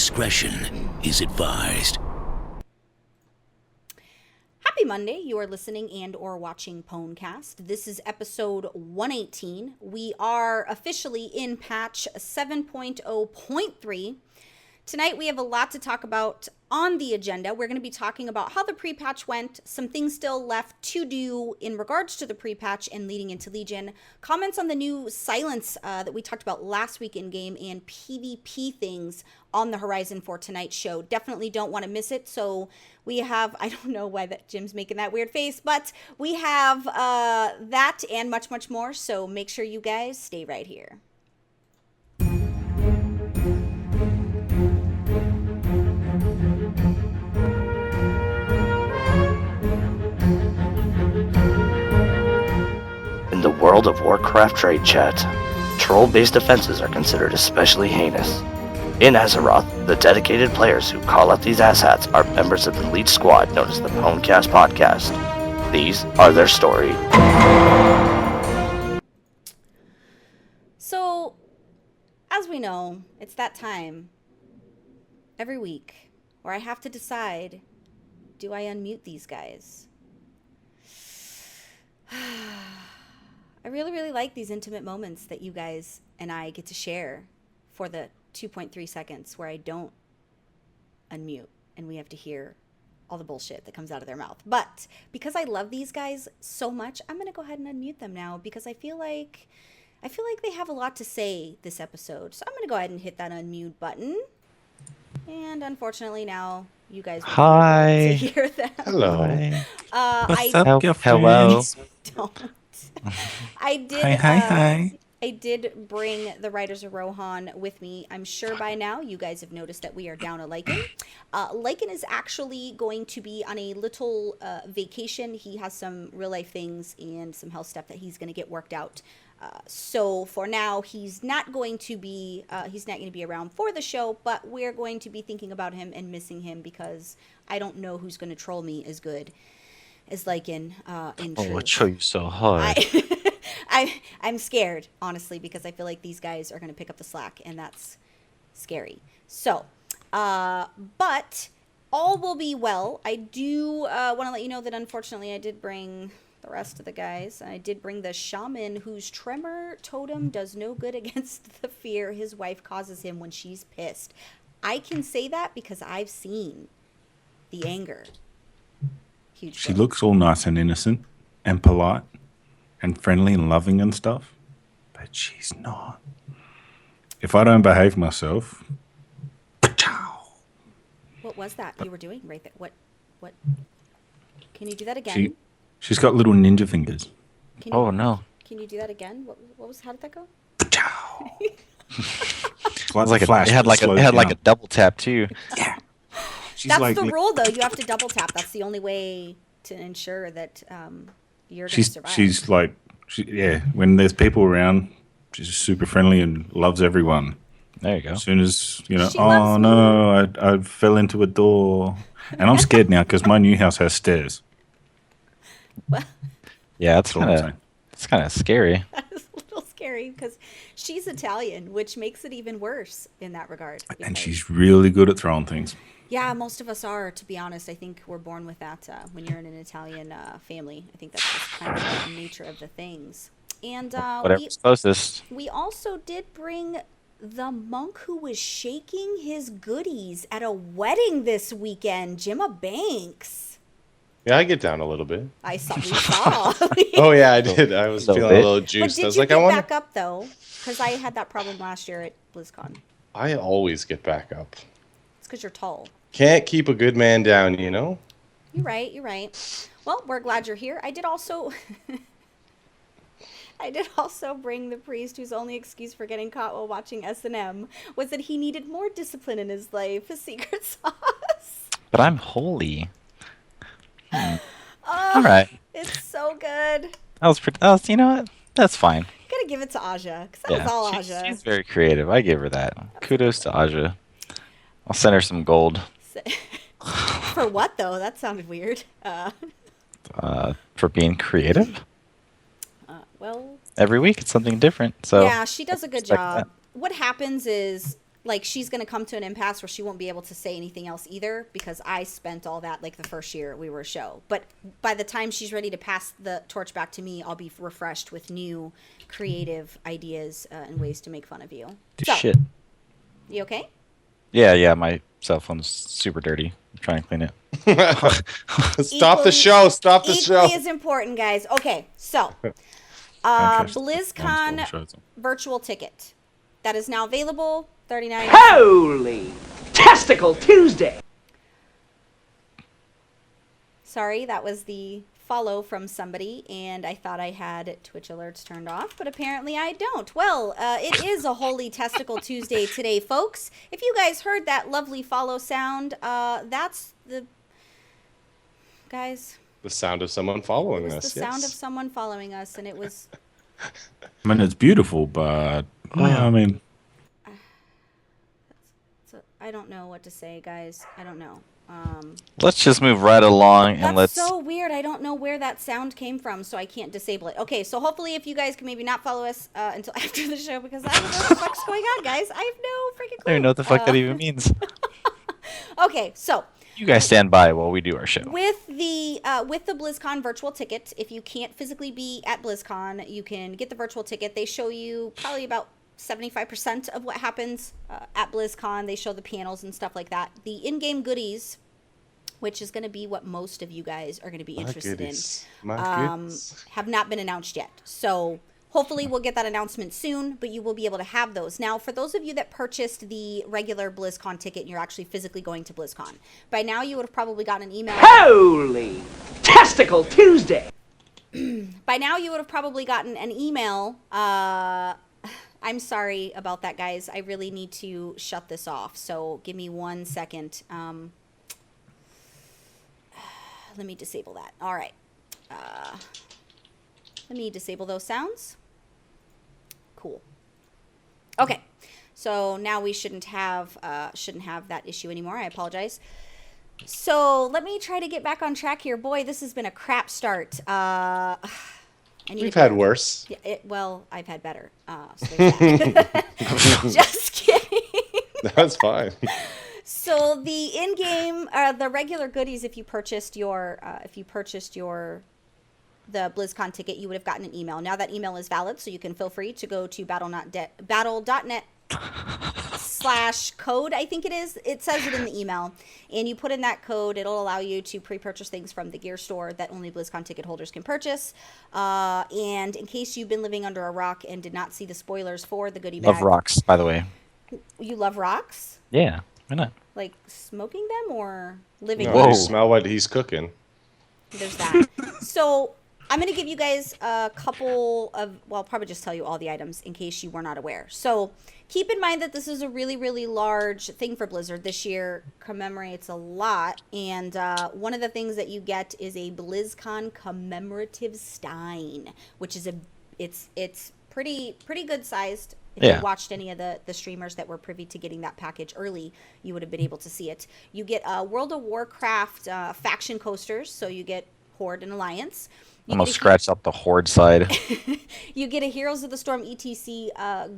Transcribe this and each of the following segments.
discretion is advised. Happy Monday. You are listening and or watching PWNCAST. This is episode 118. We are officially in patch 7.0.3. Tonight we have a lot to talk about on the agenda. We're going to be talking about how the pre-patch went, some things still left to do in regards to the pre-patch and leading into Legion, comments on the new silence that we talked about last week in game, and PvP things on the horizon for tonight's show. Definitely don't want to miss it. So we have, I don't know why that Jim's making that weird face, but we have that and much, much more. So make sure you guys stay right here. In the World of Warcraft trade chat, troll-based offenses are considered especially heinous. In Azeroth, the dedicated players who call out these asshats are members of the elite squad known as the PWNCAST podcast. These are their story. So, as we know, it's that time every week where I have to decide, do I unmute these guys? I really, really like these intimate moments that you guys and I get to share for the 2.3 seconds where I don't unmute and we have to hear all the bullshit that comes out of their mouth. But because I love these guys so much, I'm going to go ahead and unmute them now because I feel like they have a lot to say this episode. So I'm going to go ahead and hit that unmute button. And unfortunately now you guys will be able to hear them. Hello. What's up, your Hello. friends? Don't. I did. Hi. I did bring the Riders of Rohan with me. I'm sure by now you guys have noticed that we are down a Lycan. Lycan is actually going to be on a little vacation. He has some real life things and some health stuff that he's going to get worked out. So for now, he's not going to be around for the show, but we're going to be thinking about him and missing him because I don't know who's going to troll me as good as Lycan in truth. Oh, I show you so hard. I'm scared, honestly, because I feel like these guys are going to pick up the slack, and that's scary. So, but all will be well. I do want to let you know that, unfortunately, I did bring the rest of the guys. I did bring the shaman whose tremor totem does no good against the fear his wife causes him when she's pissed. I can say that because I've seen the anger. Huge She blow. looks all nice and innocent and polite and friendly and loving and stuff, but she's not. If I don't behave myself, What was that you were doing right there? What? Can you do that again? she's got little ninja fingers. Can you, Oh no. Can you do that again? What was? How did that go? It's like, Like a flash. it had like a double tap too. Yeah. She's That's like, the rule, though. You have to double tap. That's the only way to ensure that you're going to survive. she's like, yeah. When there's people around, she's super friendly and loves everyone. There you go. As soon as She oh loves no, I fell into a door, and I'm scared now because my new house has stairs. Well, Yeah, That's all I'm saying. it's kind of scary. that is a little scary because she's Italian, which makes it even worse in that regard. And because- she's really good at throwing things. Yeah, most of us are, to be honest. I think we're born with that when you're in an Italian family. I think that's just kind of the nature of the things. And Whatever's closest. we also did bring the monk who was shaking his goodies at a wedding this weekend, Jimma Banks. Yeah, I get down a little bit. We saw. Oh yeah, I did. I was Little feeling a bit. little But juiced. did I was you like, get I wonder. back up, though? Because I had that problem last year at BlizzCon. I always get back up. It's because you're tall. Can't keep a good man down, you know. You're right. Well, we're glad you're here. I did also bring the priest whose only excuse for getting caught while watching S&M was that he needed more discipline in his life. A secret sauce. But I'm holy. Oh, All right. It's so good. You know what? That's fine. Gotta give it to Aja, because that was all Aja. She's very creative. I give her that. Kudos to Aja. I'll send her some gold. For what, though? That sounded weird. For being creative. Well, Every week it's something different. So yeah, she does a good respect job. that. What happens is like she's going to come to an impasse where she won't be able to say anything else either, because I spent all that like the first year we were a show. But by the time she's ready to pass the torch back to me, I'll be refreshed with new creative ideas and ways to make fun of you. So, Shit. you okay? Yeah, my cell phone's super dirty. I'm trying to clean it. Stop the show. Stop the show. Equally as important, guys. Okay, so BlizzCon virtual ticket that is now available. $39. Holy Testicle Tuesday! Sorry, that was the follow from somebody, and I thought I had Twitch alerts turned off, but apparently I don't. Well, it is a Holy Testicle Tuesday today, folks. If you guys heard that lovely follow sound, that's the... Guys... The sound of someone following us. The sound of someone following us, and it was... I mean, it's beautiful, but... I mean... I don't know what to say, guys. I don't know. Let's just move right along and That's let's... so weird. I don't know where that sound came from, so I can't disable it. Okay, so hopefully if you guys can maybe not follow us until after the show, because I don't know what the fuck's going on, guys. I have no freaking clue. I don't even know what the fuck that even means. Okay, so... You guys stand by while we do our show. With the BlizzCon virtual ticket, if you can't physically be at BlizzCon, you can get the virtual ticket. They show you probably about 75% of what happens at BlizzCon. They show the panels and stuff like that. The in-game goodies, which is going to be what most of you guys are going to be interested in, have not been announced yet. So hopefully we'll get that announcement soon, but you will be able to have those. Now, for those of you that purchased the regular BlizzCon ticket and you're actually physically going to BlizzCon, by now you would have probably gotten an email. Holy Testicle Tuesday! By now you would have probably gotten an email. I'm sorry about that, guys. I really need to shut this off. So give me 1 second. Let me disable that. All right. Let me disable those sounds. Cool. Okay. So now we shouldn't have that issue anymore. I apologize. So let me try to get back on track here. Boy, this has been a crap start. We've had worse. Yeah, well, I've had better. So there's that. Just kidding. That's fine. So the in-game, the regular goodies, if you purchased your the BlizzCon ticket, you would have gotten an email. Now that email is valid, so you can feel free to go to battle.net/code, I think it is. It says it in the email. And you put in that code, it'll allow you to pre-purchase things from the gear store that only BlizzCon ticket holders can purchase. And in case you've been living under a rock and did not see the spoilers for the goodie bag. Love rocks, by the way. You love rocks? Yeah, why not? Like smoking them or living No, them? you smell what he's cooking. There's that. So I'm going to give you guys a couple of, well, I'll probably just tell you all the items in case you were not aware. So keep in mind that this is a really, really large thing for Blizzard. This year commemorates a lot. And one of the things that you get is a BlizzCon commemorative stein, which is it's pretty good sized. If you watched any of the streamers that were privy to getting that package early, you would have been able to see it. You get World of Warcraft faction coasters, so you get Horde and Alliance. Almost scratched up the Horde side. You get a Heroes of the Storm ETC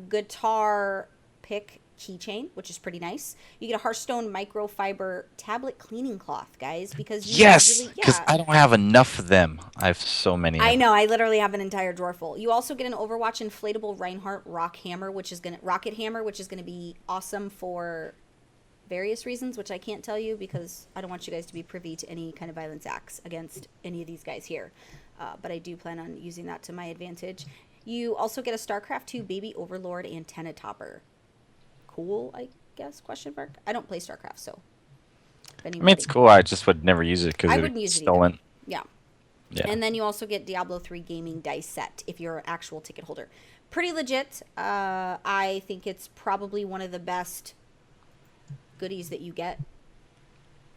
guitar pick keychain, which is pretty nice. You get a Hearthstone microfiber tablet cleaning cloth, guys, because because I don't have enough of them. I have so many. I know. I literally have an entire drawer full. You also get an Overwatch inflatable Reinhardt rocket hammer, which is gonna be awesome for various reasons, which I can't tell you because I don't want you guys to be privy to any kind of violence acts against any of these guys here. But I do plan on using that to my advantage. You also get a StarCraft II Baby Overlord antenna topper. Cool, I guess, question mark. I don't play StarCraft, so. I mean, it's cool. I just would never use it because it's stolen. Yeah. And then you also get Diablo 3 gaming dice set if you're an actual ticket holder. Pretty legit. I think it's probably one of the best goodies that you get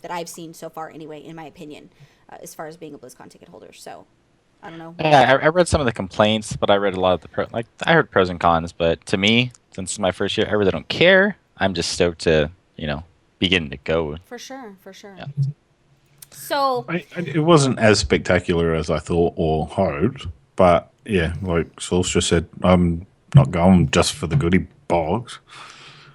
that I've seen so far anyway, in my opinion, as far as being a BlizzCon ticket holder. So I don't know. Yeah, I read some of the complaints, but I read a lot of the I heard pros and cons. But to me, since it's my first year, I really don't care. I'm just stoked to be getting to go. For sure. Yeah. So it wasn't as spectacular as I thought or hoped, but yeah, like Sauce just said, I'm not going just for the goodie box.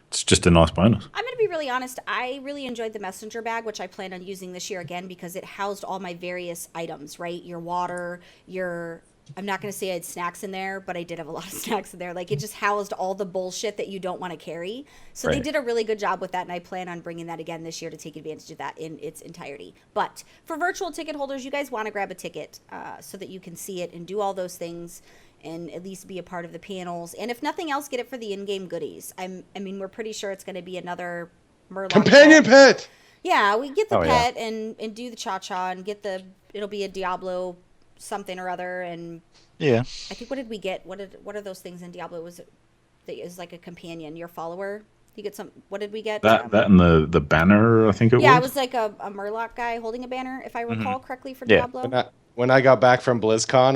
It's just a nice bonus. I'm going to be really honest. I really enjoyed the messenger bag, which I plan on using this year again because it housed all my various items, right? Your water, I'm not going to say I had snacks in there, but I did have a lot of snacks in there. Like, it just housed all the bullshit that you don't want to carry. So they did a really good job with that, and I plan on bringing that again this year to take advantage of that in its entirety. But for virtual ticket holders, you guys want to grab a ticket so that you can see it and do all those things and at least be a part of the panels. And if nothing else, get it for the in-game goodies. I mean, we're pretty sure it's going to be another Murloc Companion pet! Yeah, we get the pet and do the cha-cha and get it'll be a Diablo something or other. And Yeah. I think, what did we get? What are those things in Diablo? Was it like a companion, your follower? You get some, what did we get? That and the banner, I think it was. Yeah, it was like a Murloc guy holding a banner, if I recall correctly, for Diablo. When I got back from BlizzCon,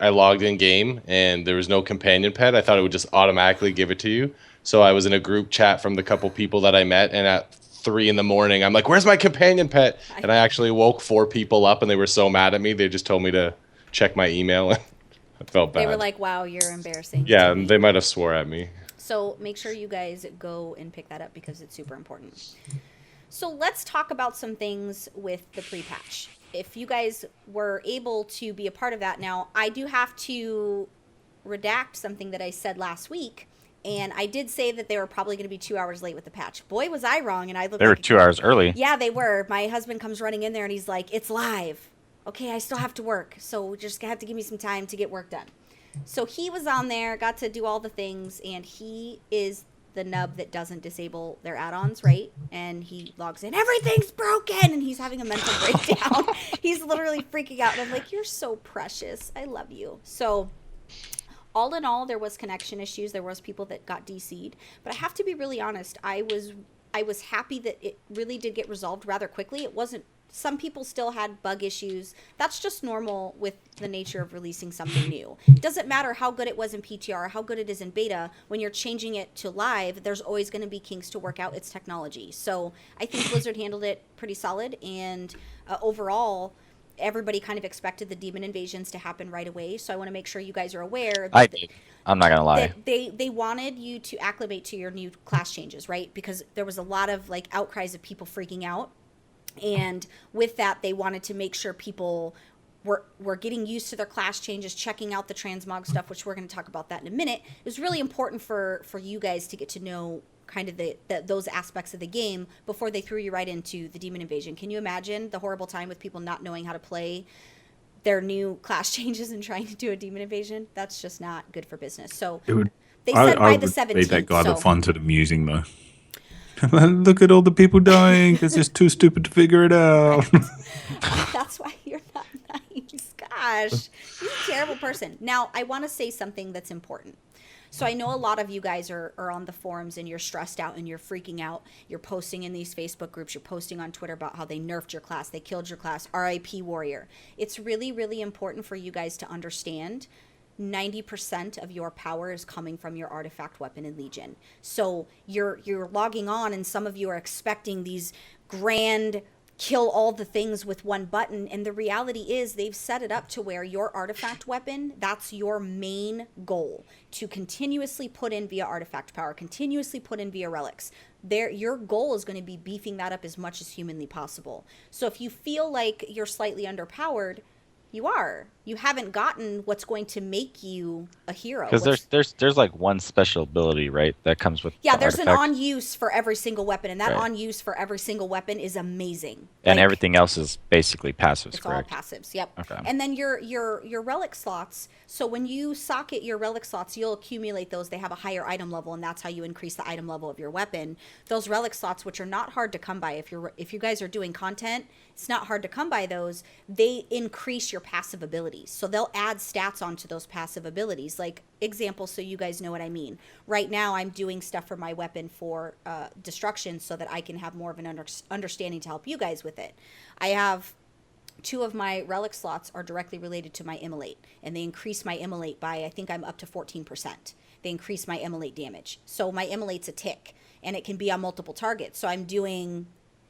I logged in game and there was no companion pet. I thought it would just automatically give it to you. So I was in a group chat from the couple people that I met, and at 3 a.m, I'm like, "Where's my companion pet?" And I actually woke 4 people up, and they were so mad at me. They just told me to check my email. I felt bad. They were like, "Wow, you're embarrassing." Yeah, and they might have swore at me. So make sure you guys go and pick that up because it's super important. So let's talk about some things with the pre-patch. If you guys were able to be a part of that, now I do have to redact something that I said last week, and I did say that they were probably going to be 2 hours late with the patch. Boy, was I wrong, and I looked. They were 2 hours early. Yeah, they were. My husband comes running in there, and he's like, "It's live." Okay, I still have to work, so just have to give me some time to get work done. So he was on there, got to do all the things, and he is the nub that doesn't disable their add-ons, right? And he logs in, "Everything's broken," and he's having a mental breakdown. He's literally freaking out, and I'm like, "You're so precious. I love you." So all in all, there was connection issues. There was people that got DC'd, but I have to be really honest. I was happy that it really did get resolved rather quickly. It wasn't. Some people still had bug issues. That's just normal with the nature of releasing something new. It doesn't matter how good it was in PTR or how good it is in beta. When you're changing it to live, there's always going to be kinks to work out. It's technology. So I think Blizzard handled it pretty solid. And overall, everybody kind of expected the demon invasions to happen right away. So I want to make sure you guys are aware. I did. I'm not going to lie. They wanted you to acclimate to your new class changes, right? Because there was a lot of outcries of people freaking out. And with that, they wanted to make sure people were getting used to their class changes, checking out the transmog stuff, which we're going to talk about that in a minute. It was really important for you guys to get to know kind of those aspects of the game before they threw you right into the demon invasion. Can you imagine the horrible time with people not knowing how to play their new class changes and trying to do a demon invasion? That's just not good for business. So they said by the 17th. That guy that finds it amusing, though. Look at all the people dying. It's just too stupid to figure it out. That's why you're not nice. Gosh, you're a terrible person. Now, I want to say something that's important. So I know a lot of you guys are on the forums and you're stressed out and you're freaking out. You're posting in these Facebook groups. You're posting on Twitter about how they nerfed your class. They killed your class. RIP Warrior. It's really, really important for you guys to understand 90% of your power is coming from your artifact, weapon, and legion. So you're logging on, and some of you are expecting these grand kill all the things with one button, and the reality is they've set it up to where your artifact weapon, that's your main goal, to continuously put in via artifact power, continuously put in via relics. Your goal is going to be beefing that up as much as humanly possible. So if you feel like you're slightly underpowered, you haven't gotten what's going to make you a hero. Because there's like one special ability, right, that comes with there's artifact. an on use for every single weapon, and that on use for every single weapon is amazing. And everything else is basically passives, it's correct? All passives, yep. Okay. And then your relic slots, so when you socket your relic slots, you'll accumulate those. They have a higher item level, and that's how you increase the item level of your weapon. Those relic slots, which are not hard to come by, if you guys are doing content, it's not hard to come by those. They increase your passive abilities. So they'll add stats onto those passive abilities. Like, example, so you guys know what I mean. Right now, I'm doing stuff for my weapon for destruction so that I can have more of an understanding to help you guys with it. I have 2 of my relic slots are directly related to my immolate, and they increase my immolate by, I think I'm up to 14%. They increase my immolate damage. So my immolate's a tick, and it can be on multiple targets. So I'm doing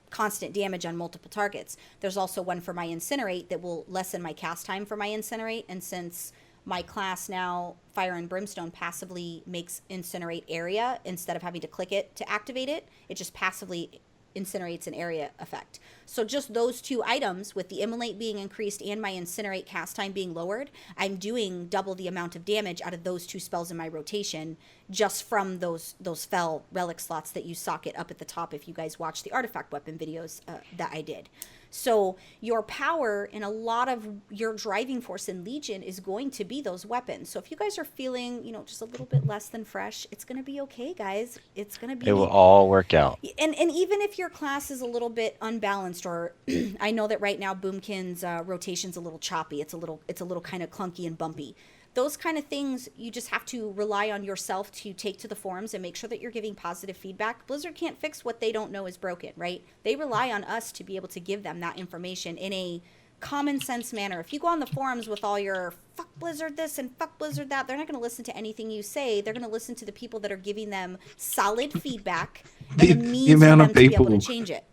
constant damage on multiple targets. There's also one for my incinerate that will lessen my cast time for my incinerate, and since My class now, Fire and Brimstone, passively makes Incinerate area instead of having to click it to activate it. It just passively incinerates an area effect. So just those two items, with the Immolate being increased and my Incinerate cast time being lowered, I'm doing double the amount of damage out of those two spells in my rotation just from those fell relic slots that you socket up at the top if you guys watch the artifact weapon videos that I did. So your power and a lot of your driving force in Legion is going to be those weapons. So if you guys are feeling, just a little bit less than fresh, it's going to be okay, guys. It's going to be... It will all work out. And even if your class is a little bit unbalanced, or I know that right now Boomkin's rotation's a little choppy. It's a little kind of clunky and bumpy. Those kind of things, you just have to rely on yourself to take to the forums and make sure that you're giving positive feedback. Blizzard can't fix what they don't know is broken, right? They rely on us to be able to give them that information in a common sense manner. If you go on the forums with all your fuck Blizzard this and fuck Blizzard that, they're not going to listen to anything you say. They're going to listen to the people that are giving them solid feedback and the means for them to be able to change it.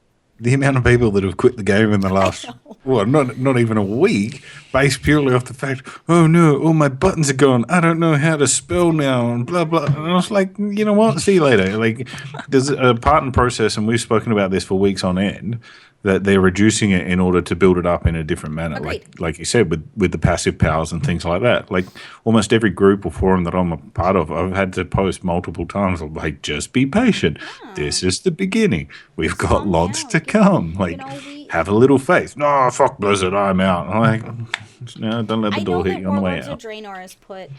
The amount of people that have quit the game in the last, not even a week, based purely off the fact, oh no, all my buttons are gone. I don't know how to spell now, and blah, blah. And I was like, you know what? See you later. Like, there's a part and process, and we've spoken about this for weeks on end, that they're reducing it in order to build it up in a different manner. Agreed. Like you said, with the passive powers and things like that. Like, almost every group or forum that I'm a part of, I've had to post multiple times, like, just be patient. Yeah. This is the beginning. We've got lots to come. Like, have a little faith. No, fuck Blizzard, I'm out. I'm like, no, don't let the door hit you on the way out. I know that Warlords of Draenor has put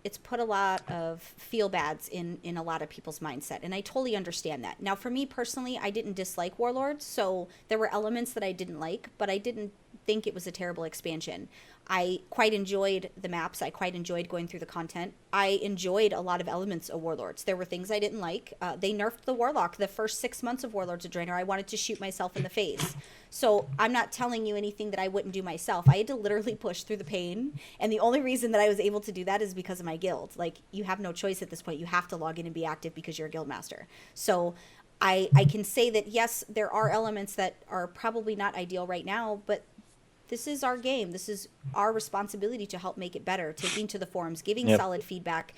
it's put a lot of feel bads in a lot of people's mindset, and I totally understand that. Now, for me personally, I didn't dislike Warlords, so there were elements that I didn't like, but I didn't think it was a terrible expansion. I quite enjoyed the maps. I quite enjoyed going through the content. I enjoyed a lot of elements of Warlords. There were things I didn't like. They nerfed the Warlock. The first 6 months of Warlords of Draenor, I wanted to shoot myself in the face. So I'm not telling you anything that I wouldn't do myself. I had to literally push through the pain. And the only reason that I was able to do that is because of my guild. Like, you have no choice at this point. You have to log in and be active because you're a guild master. So I can say that, yes, there are elements that are probably not ideal right now, but this is our game. This is our responsibility to help make it better, taking to the forums, giving solid feedback,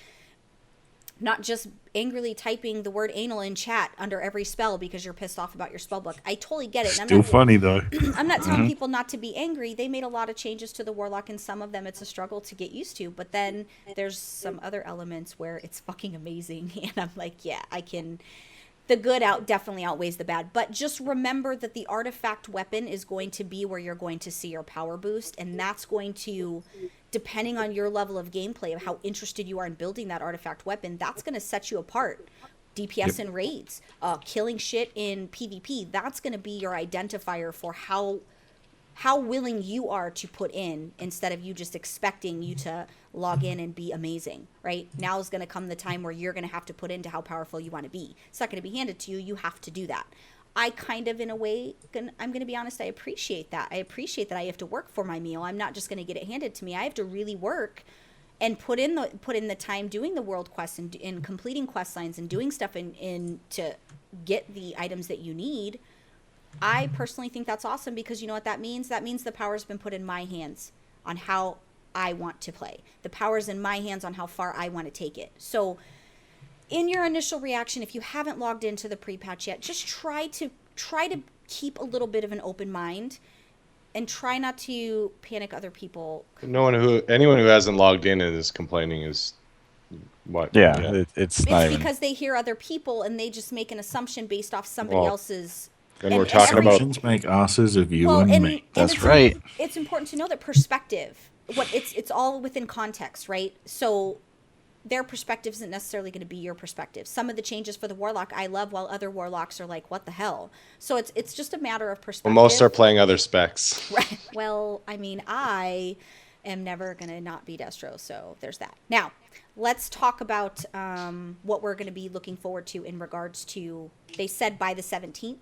not just angrily typing the word anal in chat under every spell because you're pissed off about your spell book. I totally get it. Still funny, though. I'm not telling people not to be angry. They made a lot of changes to the Warlock, and some of them it's a struggle to get used to. But then there's some other elements where it's fucking amazing. And I'm like, yeah, I can... The good definitely outweighs the bad. But just remember that the artifact weapon is going to be where you're going to see your power boost. And that's going to, depending on your level of gameplay, of how interested you are in building that artifact weapon, that's going to set you apart. DPS in raids, killing shit in PvP, that's going to be your identifier for how willing you are to put in, instead of you just expecting you to log in and be amazing, right? Now is going to come the time where you're going to have to put into how powerful you want to be. It's not going to be handed to you. You have to do that. I kind of, in a way, I'm going to be honest, I appreciate that. I appreciate that I have to work for my meal. I'm not just going to get it handed to me. I have to really work and put in the time doing the world quests and completing quest lines and doing stuff in to get the items that you need. I personally think that's awesome, because you know what that means? That means the power's been put in my hands on how I want to play. The power's in my hands on how far I want to take it. So in your initial reaction, if you haven't logged into the pre-patch yet, just try to keep a little bit of an open mind and try not to panic other people. Anyone who hasn't logged in and is complaining is what? Yeah. It's not even... because they hear other people and they just make an assumption based off somebody else's. And we're talking about make asses of you and me. That's right. It's important to know that perspective. It's all within context, right? So their perspective isn't necessarily going to be your perspective. Some of the changes for the Warlock I love, while other Warlocks are like, what the hell? So it's just a matter of perspective. Well, most are playing other specs. Right. Well, I mean, I am never going to not be Destro, so there's that. Now, let's talk about what we're going to be looking forward to in regards to, they said by the 17th,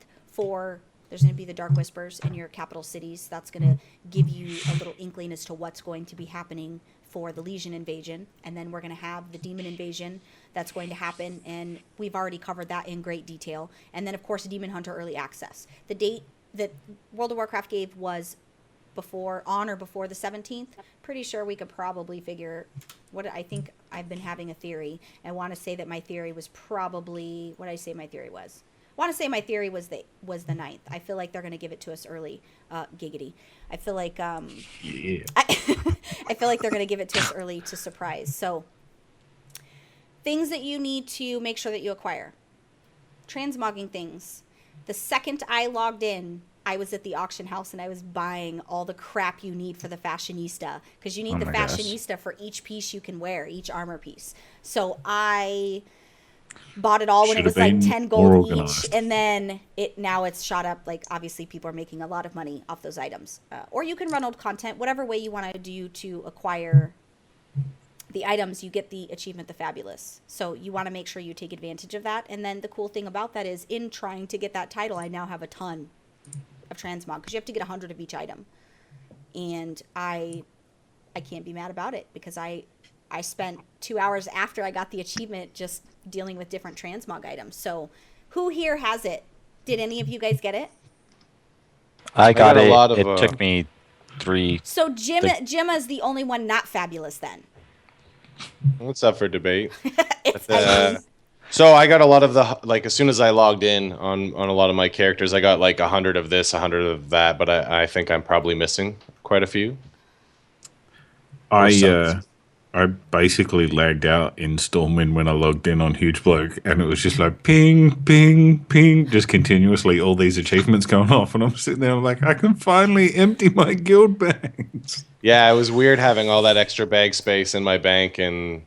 there's going to be the Dark Whispers in your capital cities. That's going to give you a little inkling as to what's going to be happening for the Legion invasion. And then we're going to have the Demon invasion that's going to happen, and we've already covered that in great detail. And then, of course, Demon Hunter Early Access. The date that World of Warcraft gave was on or before the 17th, pretty sure we could probably figure what I think. I've been having a theory. I want to say that my theory was probably, what did I say my theory was? I want to say my theory was the 9th. I feel like they're going to give it to us early. Giggity. I feel like Yeah. I feel like they're going to give it to us early to surprise. So things that you need to make sure that you acquire. Transmogging things. The second I logged in, I was at the auction house and I was buying all the crap you need for the fashionista, because you need the fashionista for each piece you can wear, each armor piece. So I bought it all when it was like 10 gold each, and then now it's shot up. Like, obviously people are making a lot of money off those items, or you can run old content, whatever way you want to do to acquire the items. You get the achievement, the fabulous. So you want to make sure you take advantage of that. And then the cool thing about that is, in trying to get that title, I now have a ton of transmog, because you have to get 100 of each item, and I can't be mad about it, because I spent 2 hours after I got the achievement just dealing with different transmog items. So who here has it? Did any of you guys get it? I got a it. lot of, it took me 3. So Jimma is the only one not fabulous then. What's up for debate? It's So I got a lot of like, as soon as I logged in on a lot of my characters, I got like 100 of this, 100 of that, but I think I'm probably missing quite a few. I basically lagged out in Stormwind when I logged in on Huge Bloke, and it was just like ping, ping, ping, just continuously all these achievements going off, and I'm sitting there like, I can finally empty my guild bags. Yeah, it was weird having all that extra bag space in my bank and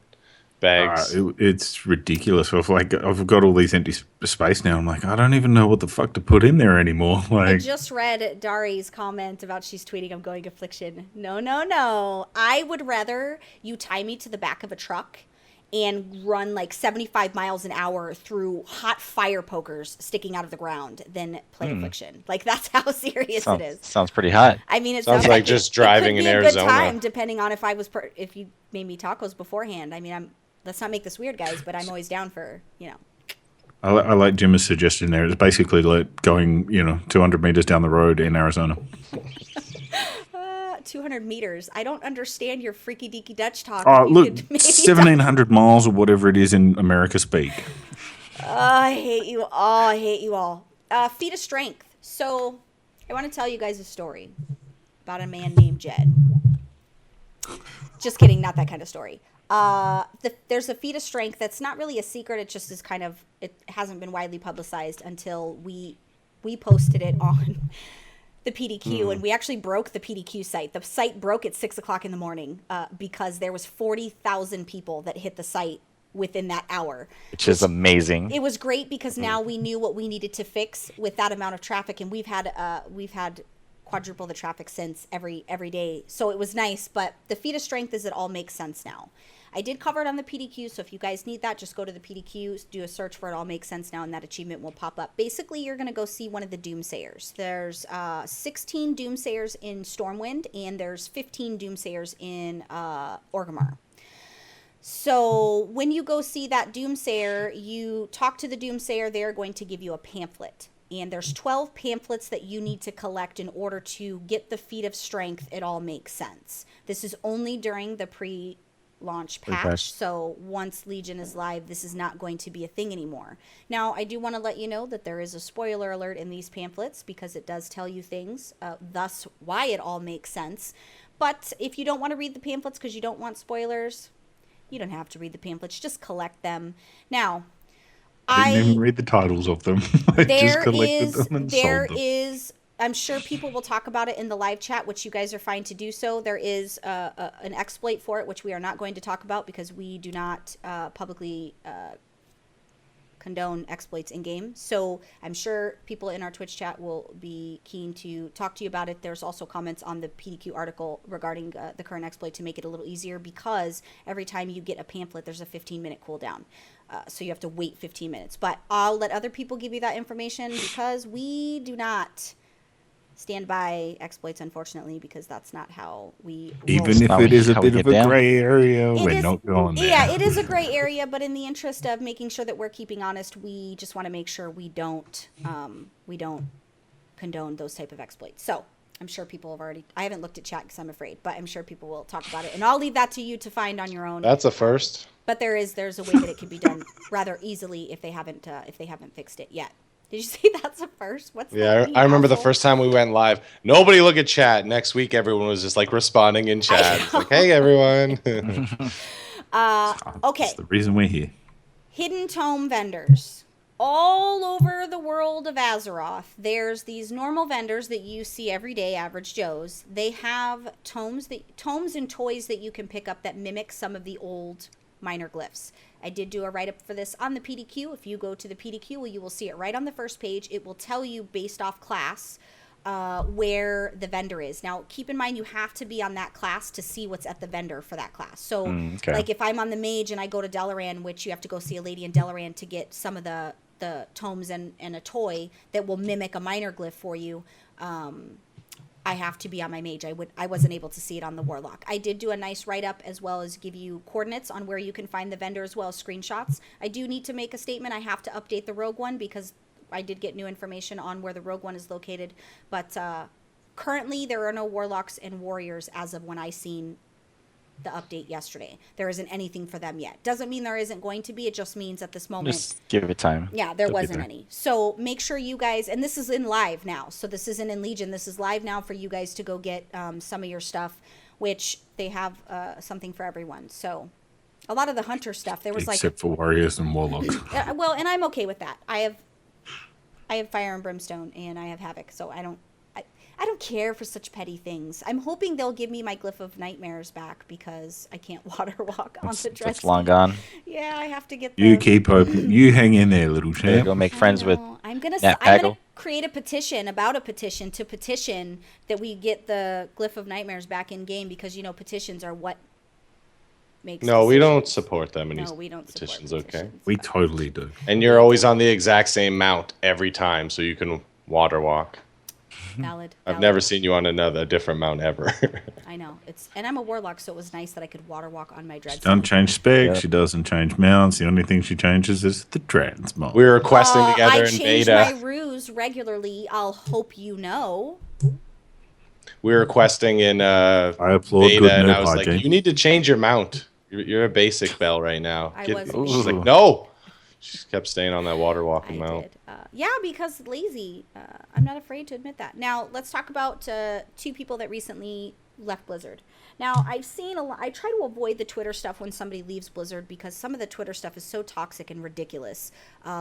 bags. It's ridiculous. I've got all these empty space now. I'm like, I don't even know what the fuck to put in there anymore. Like, I just read Dari's comment about she's tweeting, I'm going affliction. No. I would rather you tie me to the back of a truck and run like 75 miles an hour through hot fire pokers sticking out of the ground than play affliction. Like, that's how serious it is. Sounds pretty hot. I mean, it Sounds like just driving in Arizona. It could be a good time, depending on if I was if you made me tacos beforehand. I mean, let's not make this weird, guys, but I'm always down for, I like Jim's suggestion there. It's basically like going, 200 meters down the road in Arizona. 200 meters. I don't understand your freaky deaky Dutch talk. Oh, look, 1,700 miles or whatever it is in America speak. I hate you all. I hate you all. Feat of strength. So I want to tell you guys a story about a man named Jed. Just kidding. Not that kind of story. There's a feat of strength that's not really a secret. It just is it hasn't been widely publicized until we posted it on the PDQ, and we actually broke the PDQ site. The site broke at 6 o'clock in the morning because there was 40,000 people that hit the site within that hour. Which is amazing. It was great because now we knew what we needed to fix with that amount of traffic, and we've had quadruple the traffic since every day. So it was nice, but the feat of strength is it all makes sense now. I did cover it on the PDQ, so if you guys need that, just go to the PDQ, do a search for It All Makes Sense Now, and that achievement will pop up. Basically, you're going to go see one of the Doomsayers. There's 16 Doomsayers in Stormwind, and there's 15 Doomsayers in Orgrimmar. So when you go see that Doomsayer, you talk to the Doomsayer. They're going to give you a pamphlet. And there's 12 pamphlets that you need to collect in order to get the feat of strength. It all makes sense. This is only during the pre-launch patch. So once Legion is live, this is not going to be a thing anymore. Now, I do want to let you know that there is a spoiler alert in these pamphlets because it does tell you things, thus why it all makes sense. But if you don't want to read the pamphlets because you don't want spoilers, you don't have to read the pamphlets. Just collect them. Now, I didn't even read the titles of them. I just collected them and sold them. I'm sure people will talk about it in the live chat, which you guys are fine to do so. There is an exploit for it, which we are not going to talk about because we do not publicly condone exploits in game. So I'm sure people in our Twitch chat will be keen to talk to you about it. There's also comments on the PDQ article regarding the current exploit to make it a little easier because every time you get a pamphlet, there's a 15-minute cooldown. So you have to wait 15 minutes. But I'll let other people give you that information because we do not stand by exploits, unfortunately, because that's not how we roll. Even if it is a bit of a gray area, we're not going there. Yeah, it is a gray area, but in the interest of making sure that we're keeping honest, we just want to make sure we don't condone those type of exploits. So I'm sure people have already. I haven't looked at chat because I'm afraid, but I'm sure people will talk about it, and I'll leave that to you to find on your own. That's a first. But there's a way that it can be done rather easily if they haven't fixed it yet. Did you say that's a first? What's Yeah, that? I remember the first time we went live. Nobody look at chat. Next week, everyone was just like responding in chat. It's like, hey, everyone. Okay. That's the reason we're here. Hidden tome vendors. All over the world of Azeroth, there's these normal vendors that you see every day, average Joes. They have tomes and toys that you can pick up that mimic some of the old minor glyphs. I did do a write-up for this on the PDQ. If you go to the PDQ, you will see it right on the first page. It will tell you based off class where the vendor is. Now, keep in mind, you have to be on that class to see what's at the vendor for that class. So, like if I'm on the mage and I go to Delaran, which you have to go see a lady in Delaran to get some of the tomes and a toy that will mimic a minor glyph for you, I have to be on my mage. I wasn't able to see it on the warlock. I did do a nice write-up as well as give you coordinates on where you can find the vendor as well as screenshots. I do need to make a statement. I have to update the rogue one because I did get new information on where the rogue one is located. But currently there are no warlocks and warriors as of when I seen the update yesterday. There isn't anything for them yet. Doesn't mean there isn't going to be. It just means at this moment. Just give it time. Yeah, there wasn't any. So make sure you guys, and this is in live now. So this isn't in Legion. This is live now for you guys to go get some of your stuff, which they have something for everyone. So a lot of the hunter stuff, there was Except for warriors and warlocks. well, and I'm okay with that. I have fire and brimstone and I have havoc, so I don't care for such petty things. I'm hoping they'll give me my glyph of nightmares back because I can't water walk on the dress. It's long gone. Yeah, I have to get. You keep open. You hang in there, little champ. Go make friends with. I'm gonna Pagel. create a petition about a petition to petition that we get the glyph of nightmares back in game because petitions are what makes. No, we decisions. don't support them in No, these we don't support petitions, okay? petitions. We totally do. And you're always on the exact same mount every time, so you can water walk. Valid. I've never seen you on a different mount ever. I know and I'm a warlock, so it was nice that I could water walk on my dread. She doesn't change specs. She doesn't change mounts. The only thing she changes is the transmog. We were questing together I in change beta. my ruse regularly. I'll hope you know. We were questing in I applaud beta, good and nerd I was hygiene. like, you need to change your mount. You're a basic bell right now. I Get- wasn't. She's like, no. She just kept staying on that water walking I mount. did. Yeah, because lazy. I'm not afraid to admit that. Now, let's talk about two people that recently left Blizzard. Now, I've seen a lot. I try to avoid the Twitter stuff when somebody leaves Blizzard because some of the Twitter stuff is so toxic and ridiculous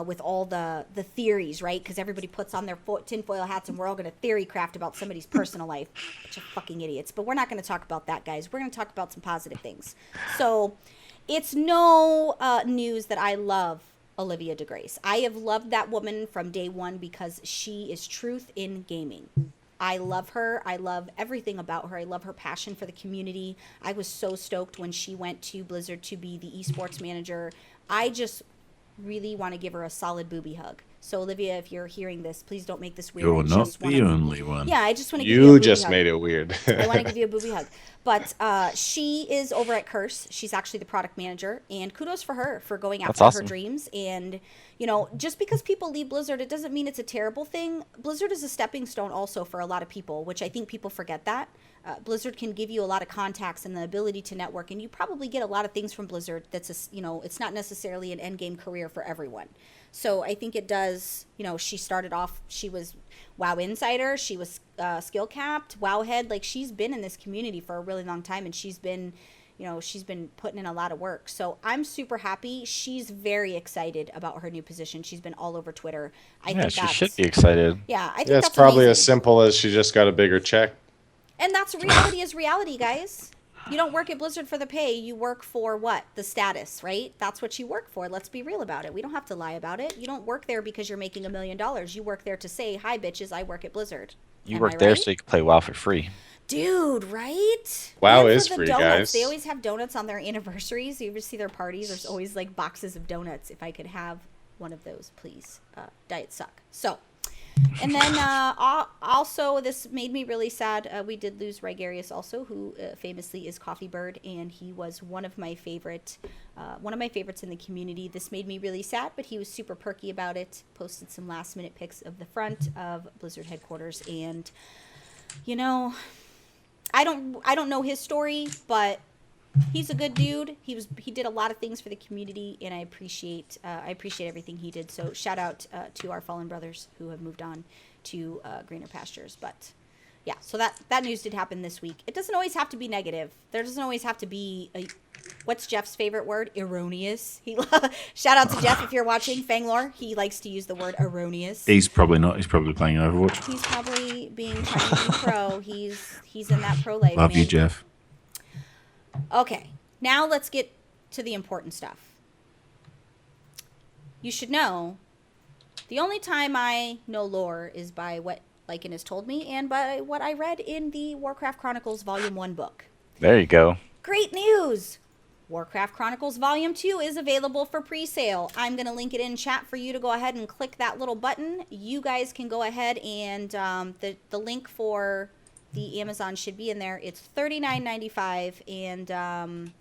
with all the theories, right? Because everybody puts on their tinfoil hats and we're all going to theory craft about somebody's personal life. Bunch of fucking idiots. But we're not going to talk about that, guys. We're going to talk about some positive things. So, it's no news that I love Olivia DeGrace. I have loved that woman from day one because she is truth in gaming. I love her. I love everything about her. I love her passion for the community. I was so stoked when she went to Blizzard to be the esports manager. I just really want to give her a solid booby hug. So Olivia, if you're hearing this, please don't make this weird. You're not the only one. Yeah, I just want to give you a You booby just hug. made it weird. I want to give you a booby hug. But she is over at Curse. She's actually the product manager. And kudos for her for going after awesome. her dreams. And, just because people leave Blizzard, it doesn't mean it's a terrible thing. Blizzard is a stepping stone also for a lot of people, which I think people forget that. Blizzard can give you a lot of contacts and the ability to network. And you probably get a lot of things from Blizzard that's, it's not necessarily an end game career for everyone. So I think it does, she started off, she was WoW Insider, she was skill capped, Wowhead, like she's been in this community for a really long time and she's been putting in a lot of work. So I'm super happy. She's very excited about her new position. She's been all over Twitter. I think She should be excited. Yeah, I think It's that's probably amazing. as simple as she just got a bigger check. And that's reality is reality, guys. You don't work at Blizzard for the pay. You work for what? The status, right? That's what you work for. Let's be real about it. We don't have to lie about it. You don't work there because you're making $1 million. You work there to say, hi, bitches, I work at Blizzard. You Am work I there right? so you can play WoW for free. Dude, right? WoW And is for the free, donuts. guys. They always have donuts on their anniversaries. You ever see their parties? There's always like boxes of donuts. If I could have one of those, please. Diet suck. So, and then also this made me really sad. We did lose Rigarius also, who famously is Coffee Bird, and he was one of my favorites in the community. This made me really sad, but he was super perky about it. Posted some last minute pics of the front of Blizzard headquarters, and You know, I don't know his story, but he's a good dude. He did a lot of things for the community, and I appreciate everything he did. So shout out to our fallen brothers who have moved on to greener pastures. But yeah, so that news did happen this week. It doesn't always have to be negative. There doesn't always have to be what's Jeff's favorite word? Erroneous. Shout out to Jeff if you're watching. Fanglore, he likes to use the word erroneous. He's probably not. He's probably playing Overwatch. He's probably trying to be pro. He's in that pro life. Love man. you, Jeff. Okay, now let's get to the important stuff. You should know, the only time I know lore is by what Lycan has told me and by what I read in the Warcraft Chronicles Volume 1 book. There you go. Great news! Warcraft Chronicles Volume 2 is available for pre-sale. I'm going to link it in chat for you to go ahead and click that little button. You guys can go ahead and the link for the Amazon should be in there. It's $39.95 and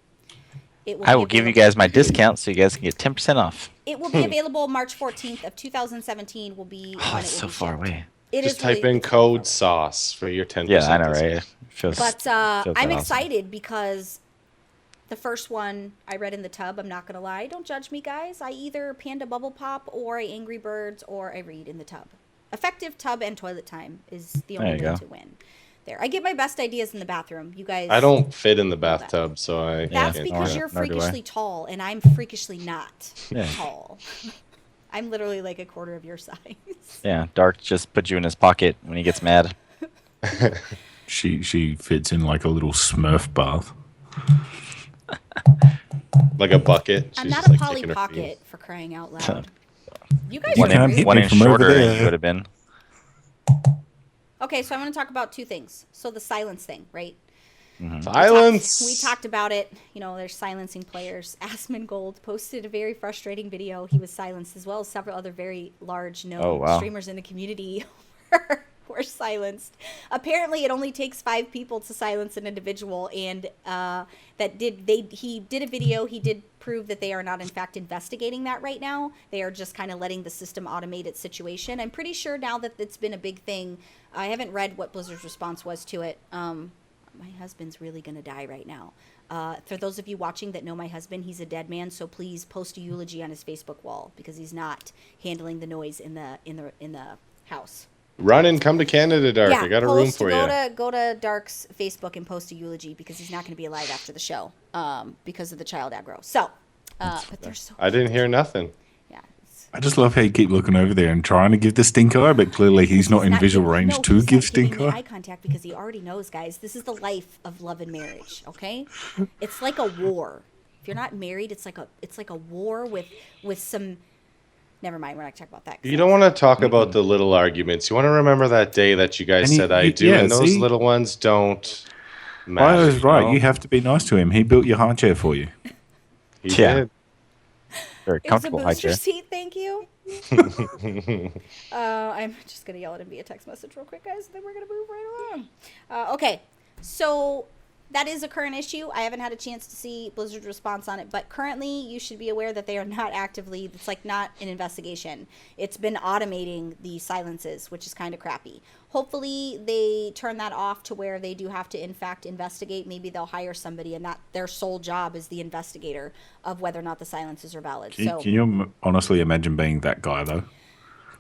it will I will give you guys my discount so you guys can get 10% off. It will be available March 14th of 2017 will be Oh, when it's it so will be far shipped. away. It Just is type really- in code sauce for your 10%. Yeah, I know, discount. right? It feels, But feels I'm awesome. excited because the first one I read in the tub, I'm not going to lie. Don't judge me, guys. I either Panda Bubble Pop or I Angry Birds or I read in the tub. Effective tub and toilet time is the only There you way go. to win. There. I get my best ideas in the bathroom. You guys. I don't fit in the bathtub, so I That's can't. because nor- you're nor do I. freakishly tall and I'm freakishly not Yeah. tall. I'm literally like a quarter of your size. Yeah, Dark just put you in his pocket when he gets mad. She fits in like a little Smurf bath. Like a bucket. I'm She's not just, a like, Polly kicking her feet. Pocket for crying out loud. You guys You are can't rude. hit One me inch from over shorter, there. you would have been. Okay, so I want to talk about two things. So the silence thing, right? Silence. We talked about it. You know, they're silencing players. Asmongold posted a very frustrating video. He was silenced, as well as several other very large known Oh, wow. streamers in the community were silenced. Apparently, it only takes 5 people to silence an individual, and he did a video. He did prove that they are not, in fact, investigating that right now. They are just kind of letting the system automate its situation. I'm pretty sure now that it's been a big thing. I haven't read what Blizzard's response was to it. My husband's really going to die right now. For those of you watching that know my husband, he's a dead man, so please post a eulogy on his Facebook wall because he's not handling the noise in the house. Run and come to Canada, Dark. I got a room for you. Go to Dark's Facebook and post a eulogy because he's not going to be alive after the show because of the child aggro. So, but they're so I didn't hear nothing. yeah. it's- I just love how you keep looking over there and trying to give the stink eye, but clearly he's not in visual giving- range no, to he's give not giving stink me eye. eye contact because he already knows, guys. This is the life of love and marriage. Okay, it's like a war. If you're not married, it's like a war with some. Never mind, we're not talking about that. You don't want to talk about the little arguments. You want to remember that day that you guys And said I do, yeah, and those see? little ones don't I matter. was right. know? You have to be nice to him. He built your high chair for you. He Yeah. did. Very It was a comfortable high booster chair. seat, thank you. I'm just gonna yell at him via text message real quick, guys. Then we're gonna move right along. Okay, so that is a current issue. I haven't had a chance to see Blizzard's response on it, but currently you should be aware that they are not actively. It's like not an investigation. It's been automating the silences, which is kind of crappy. Hopefully they turn that off to where they do have to in fact investigate. Maybe they'll hire somebody and that their sole job is the investigator of whether or not the silences are valid. Can, So can you honestly imagine being that guy, though?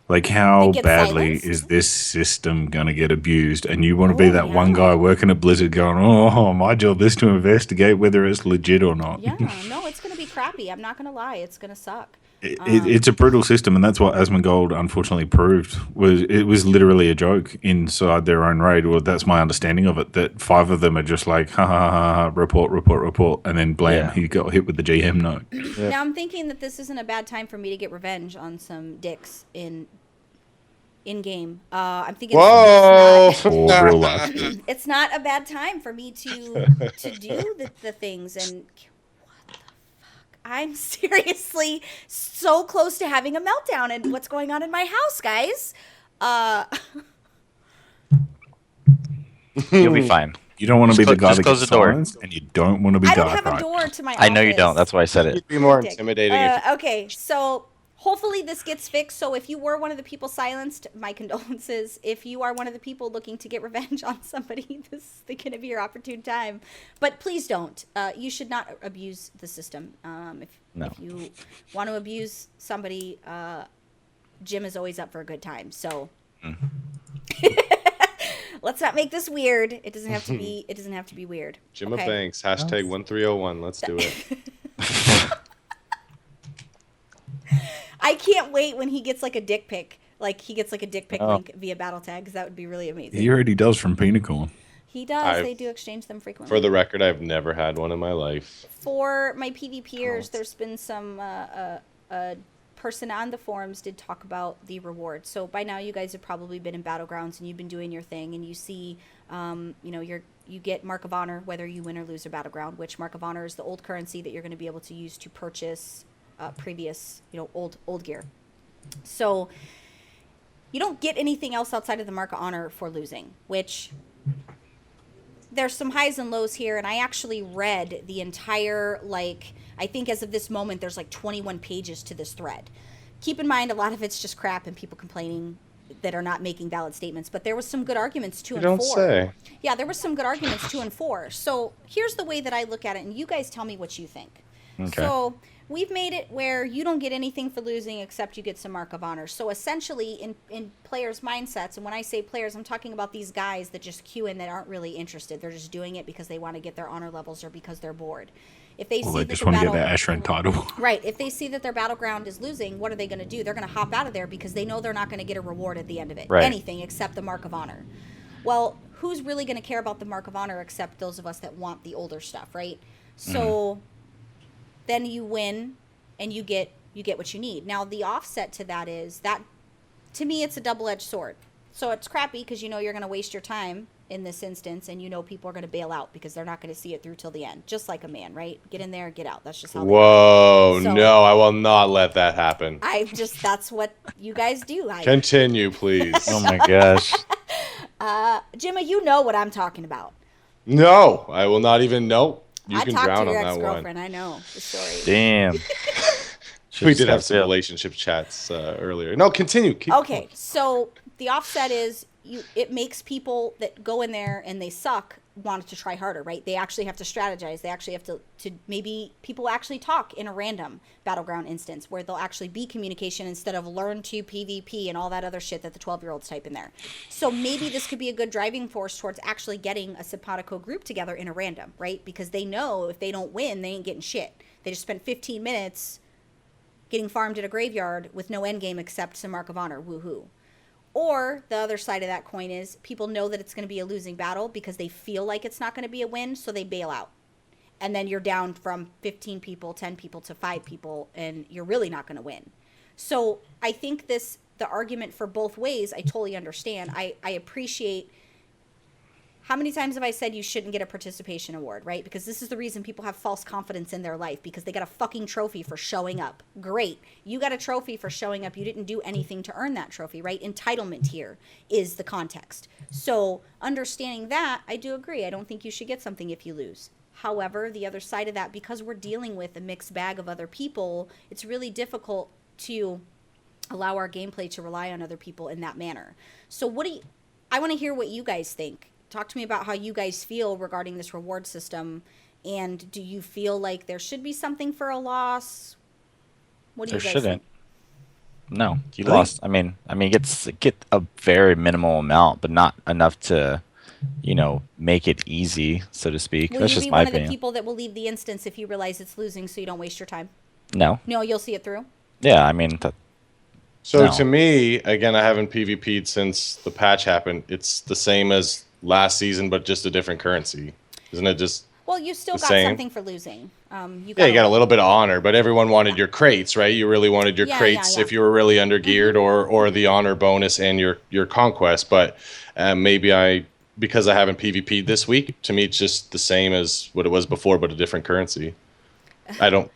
Like, how They get badly silenced? is this system going to get abused? And you want to be Oh, that one yeah. guy working at Blizzard going, oh, my job is to investigate whether it's legit or not. yeah, no, it's going to be crappy. I'm not going to lie. It's going to suck. It's a brutal system, and that's what Asmongold unfortunately proved. It was literally a joke inside their own raid. Well, that's my understanding of it. That 5 of them are just like, ha ha ha, ha report, and then blam, Yeah. he got hit with the GM note. Now I'm thinking that this isn't a bad time for me to get revenge on some dicks in game. I'm thinking Whoa! Or real life. it's not a bad time for me to do the things. And what the fuck? I'm seriously so close to having a meltdown. And what's going on in my house, guys? You'll be fine. You don't want to be the guy Just that close gets the door. silenced, and you don't want to be I don't dark, have a right? door to my I know you office. don't. That's why I said it. It'd be more Dick. intimidating if Okay, so hopefully this gets fixed. So if you were one of the people silenced, my condolences. If you are one of the people looking to get revenge on somebody, this is going to be your opportune time. But please don't. You should not abuse the system. If you want to abuse somebody, Jim is always up for a good time. So let's not make this weird. It doesn't have to be. It doesn't have to be weird. Jim Banks, hashtag 1301. Let's do it. I can't wait when he gets like a dick pic. Like he gets like a dick pic link via BattleTag, because that would be really amazing. He already does from Penicorn. He does. They do exchange them frequently. For the record, I've never had one in my life. For my PvPers, there's been some person on the forums did talk about the rewards. So by now you guys have probably been in Battlegrounds and you've been doing your thing, and you see, you get Mark of Honor whether you win or lose a Battleground, which Mark of Honor is the old currency that you're going to be able to use to purchase previous, old gear. So you don't get anything else outside of the Mark of Honor for losing, which there's some highs and lows here. And I actually read the entire, I think as of this moment, there's 21 pages to this thread. Keep in mind, a lot of it's just crap and people complaining that are not making valid statements, but there was some good arguments 2 and 4. You don't say. Yeah, there was some good arguments 2 and 4. So here's the way that I look at it, and you guys tell me what you think. Okay. So we've made it where you don't get anything for losing except you get some Mark of Honor. So essentially in players' mindsets, and when I say players, I'm talking about these guys that just queue in that aren't really interested. They're just doing it because they want to get their honor levels or because they're bored. If they see They that just the want to get that Ashran title. Right. If they see that their Battleground is losing, what are they going to do? They're going to hop out of there because they know they're not going to get a reward at the end of it. Right. Anything except the Mark of Honor. Well, who's really going to care about the Mark of Honor except those of us that want the older stuff, right? So then you win and you get what you need. Now the offset to that is that, to me, it's a double-edged sword. So it's crappy because you're going to waste your time in this instance, and people are going to bail out because they're not going to see it through till the end. Just like a man, right? Get in there, get out. That's just how. Whoa, So, no, I will not let that happen. That's what you guys do. Continue, please. Oh my gosh. Jimmy, you know what I'm talking about. No, I will not even know. You I can talked drown to your on that ex-girlfriend. one. I know the story. Damn. We did have some relationship chats earlier. No, continue. Okay, so the offset is it makes people that go in there and they suck want to try harder, right? They actually have to strategize. They actually have to maybe people actually talk in a random Battleground instance where they'll actually be communication instead of learn to PvP and all that other shit that the 12-year-olds type in there. So maybe this could be a good driving force towards actually getting a simpatico group together in a random, right? Because they know if they don't win, they ain't getting shit. They just spent 15 minutes getting farmed at a graveyard with no endgame except some Mark of Honor. Woohoo. Or the other side of that coin is people know that it's going to be a losing battle because they feel like it's not going to be a win, so they bail out. And then you're down from 15 people, 10 people to 5 people, and you're really not going to win. So I think the argument for both ways, I totally understand. I appreciate. How many times have I said you shouldn't get a participation award, right? Because this is the reason people have false confidence in their life, because they got a fucking trophy for showing up. Great. You got a trophy for showing up. You didn't do anything to earn that trophy, right? Entitlement here is the context. So understanding that, I do agree. I don't think you should get something if you lose. However, the other side of that, because we're dealing with a mixed bag of other people, it's really difficult to allow our gameplay to rely on other people in that manner. So I want to hear what you guys think. Talk to me about how you guys feel regarding this reward system, and do you feel like there should be something for a loss? What do you guys think? No, you lost. I mean, get a very minimal amount, but not enough to, make it easy, so to speak. Will That's you just be my one opinion. of the people that will leave the instance if you realize it's losing, so you don't waste your time? No. No, you'll see it through. Yeah, I mean. So No. to me, again, I haven't PvP'd since the patch happened. It's the same as last season, but just a different currency. Isn't it just Well, you still the got same? something for losing. You you got a little bit of honor, but everyone wanted your crates, right? You really wanted your Yeah, crates yeah. if you were really under geared, or the honor bonus and your conquest. But maybe because I haven't PvP'd this week, to me it's just the same as what it was before, but a different currency. I don't.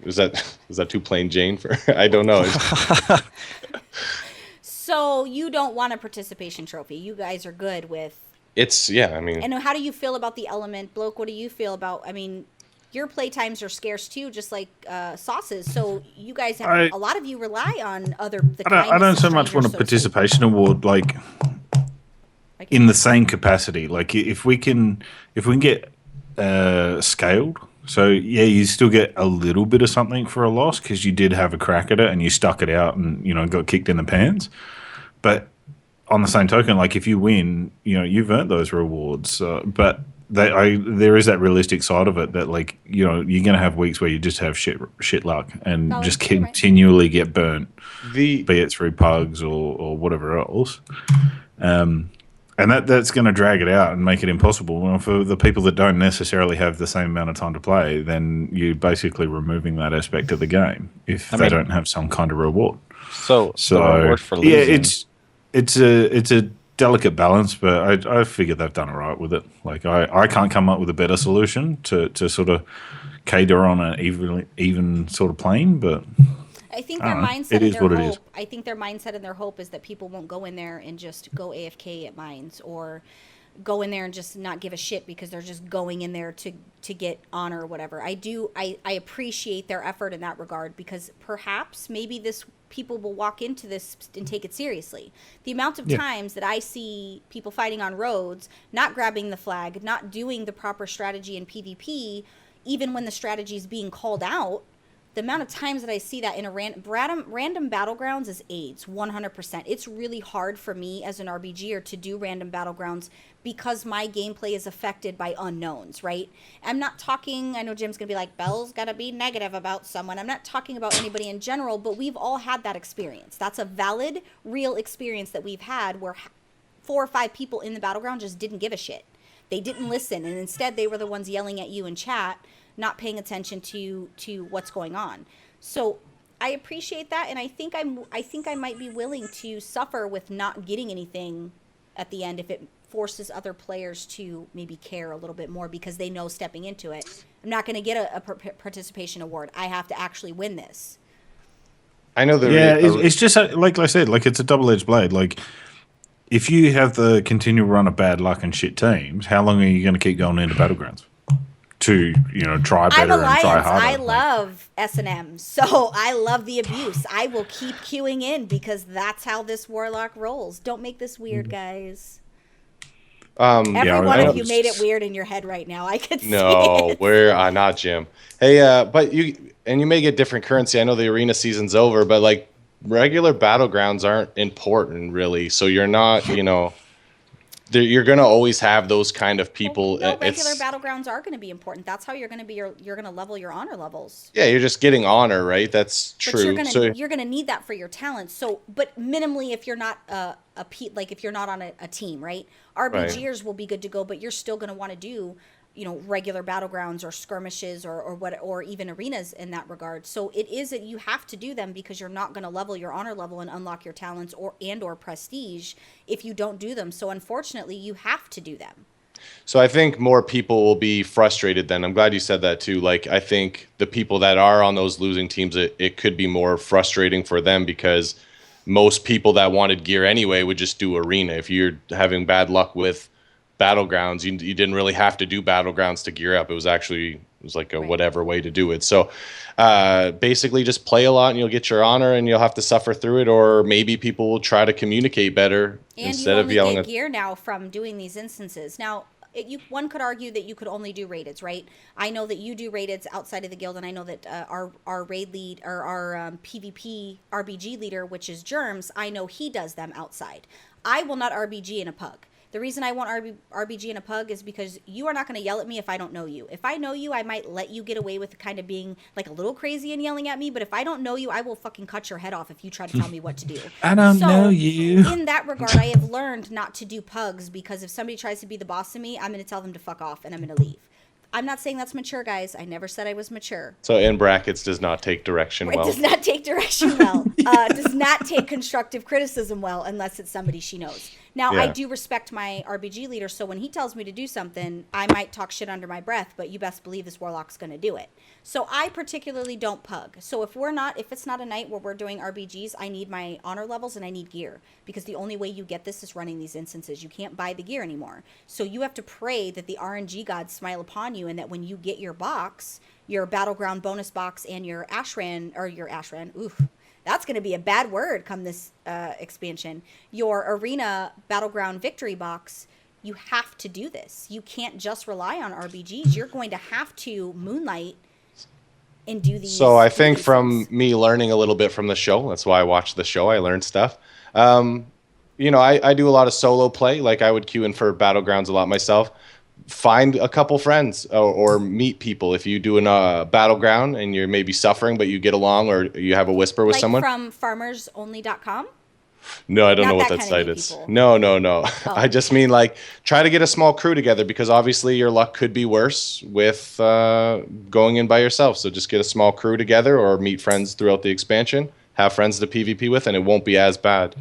Is that too plain Jane for? I don't know. So you don't want a participation trophy. You guys are good with. I mean. And how do you feel about the element, Bloke? What do you feel about? I mean, your playtimes are scarce too, just like Sauce's. So you guys, have, a lot of you rely on other. I don't so much want a participation award like in the same capacity. Like if we can get scaled. So yeah, you still get a little bit of something for a loss because you did have a crack at it and you stuck it out and got kicked in the pants. But on the same token, like if you win, you've earned those rewards. But there is that realistic side of it that like you're gonna have weeks where you just have shit luck and just continually get burnt, be it through pugs or whatever else. And that's going to drag it out and make it impossible. Well, for the people that don't necessarily have the same amount of time to play, then you're basically removing that aspect of the game if they don't have some kind of reward. So the reward for losing. It's a delicate balance, but I figure they've done all right with it. Like I can't come up with a better solution to sort of cater on an even sort of plane, but. I think their mindset and their hope. I think their mindset and their hope is that people won't go in there and just go AFK at mines or go in there and just not give a shit because they're just going in there to get honor or whatever. I appreciate their effort in that regard because perhaps maybe people will walk into this and take it seriously. The amount of times that I see people fighting on roads, not grabbing the flag, not doing the proper strategy in PvP, even when the strategy is being called out. The amount of times that I see that in a random battlegrounds is AIDS, 100%. It's really hard for me as an RBGer to do random battlegrounds because my gameplay is affected by unknowns, right? I'm not talking, I know Jim's going to be like, Belle's got to be negative about someone. I'm not talking about anybody in general, but we've all had that experience. That's a valid, real experience that we've had where 4 or 5 people in the battleground just didn't give a shit. They didn't listen, and instead they were the ones yelling at you in chat, not paying attention to what's going on. So I appreciate that, and I think I might be willing to suffer with not getting anything at the end if it forces other players to maybe care a little bit more because they know stepping into it, I'm not going to get a participation award. I have to actually win this. I know that. Yeah, it's just like I said, like it's a double-edged blade. Like if you have the continual run of bad luck and shit teams, how long are you going to keep going into battlegrounds? To try better and try harder. I love S&M, so I love the abuse. I will keep queuing in because that's how this warlock rolls. Don't make this weird, guys. Every one of you made it weird in your head right now. I could see it. No, we're not Jim. Hey, but you may get different currency. I know the arena season's over, but like regular battlegrounds aren't important really. So you're not, you're going to always have those kind of people. Well, regular battlegrounds are going to be important. That's how you're going to be. You're going to level your honor levels. Yeah, you're just getting honor, right? That's true. But you're going to need that for your talents. So, but minimally, if you're not if you're not on a team, right? RBGers will be good to go, but you're still going to want to do regular battlegrounds or skirmishes or even arenas in that regard. So it is that you have to do them because you're not going to level your honor level and unlock your talents or prestige if you don't do them. So unfortunately, you have to do them. So I think more people will be frustrated then. I'm glad you said that too. Like I think the people that are on those losing teams, it could be more frustrating for them because most people that wanted gear anyway would just do arena. If you're having bad luck with battlegrounds, you didn't really have to do battlegrounds to gear up. It was like a whatever way to do it. So basically just play a lot and you'll get your honor and you'll have to suffer through it, or maybe people will try to communicate better instead of yelling at gear now from doing these instances. Now one could argue that you could only do rated, right? I know that you do rated outside of the guild, and I know that our raid lead or our PvP RBG leader, which is Germs, I know he does them outside. I will not RBG in a pug. The reason I want RBG in a pug is because you are not going to yell at me if I don't know you. If I know you, I might let you get away with kind of being like a little crazy and yelling at me. But if I don't know you, I will fucking cut your head off if you try to tell me what to do. I don't know you. In that regard, I have learned not to do pugs because if somebody tries to be the boss of me, I'm going to tell them to fuck off and I'm going to leave. I'm not saying that's mature, guys. I never said I was mature. So in brackets, does not take direction well. It does not take direction well. Does not take constructive criticism well unless it's somebody she knows. Now, I Yeah. do respect my RBG leader, so when he tells me to do something, I might talk shit under my breath, but you best believe this warlock's going to do it. So I particularly don't pug. So if it's not a night where we're doing RBGs, I need my honor levels and I need gear, because the only way you get this is running these instances. You can't buy the gear anymore. So you have to pray that the RNG gods smile upon you, and that when you get your box, your battleground bonus box and your Ashran, oof, that's going to be a bad word come this expansion. Your arena battleground victory box, you have to do this. You can't just rely on RBGs. You're going to have to moonlight and do these. So I think from me learning a little bit from the show, that's why I watched the show. I learned stuff. You know, I do a lot of solo play. Like I would queue in for battlegrounds a lot myself. Find a couple friends or meet people. If you do a battleground and you're maybe suffering, but you get along, or you have a whisper with like someone. From farmersonly.com? No, I don't Not know what that that kind of site is. people. No. I just mean like try to get a small crew together, because obviously your luck could be worse with going in by yourself. So just get a small crew together or meet friends throughout the expansion. Have friends to PvP with, and it won't be as bad.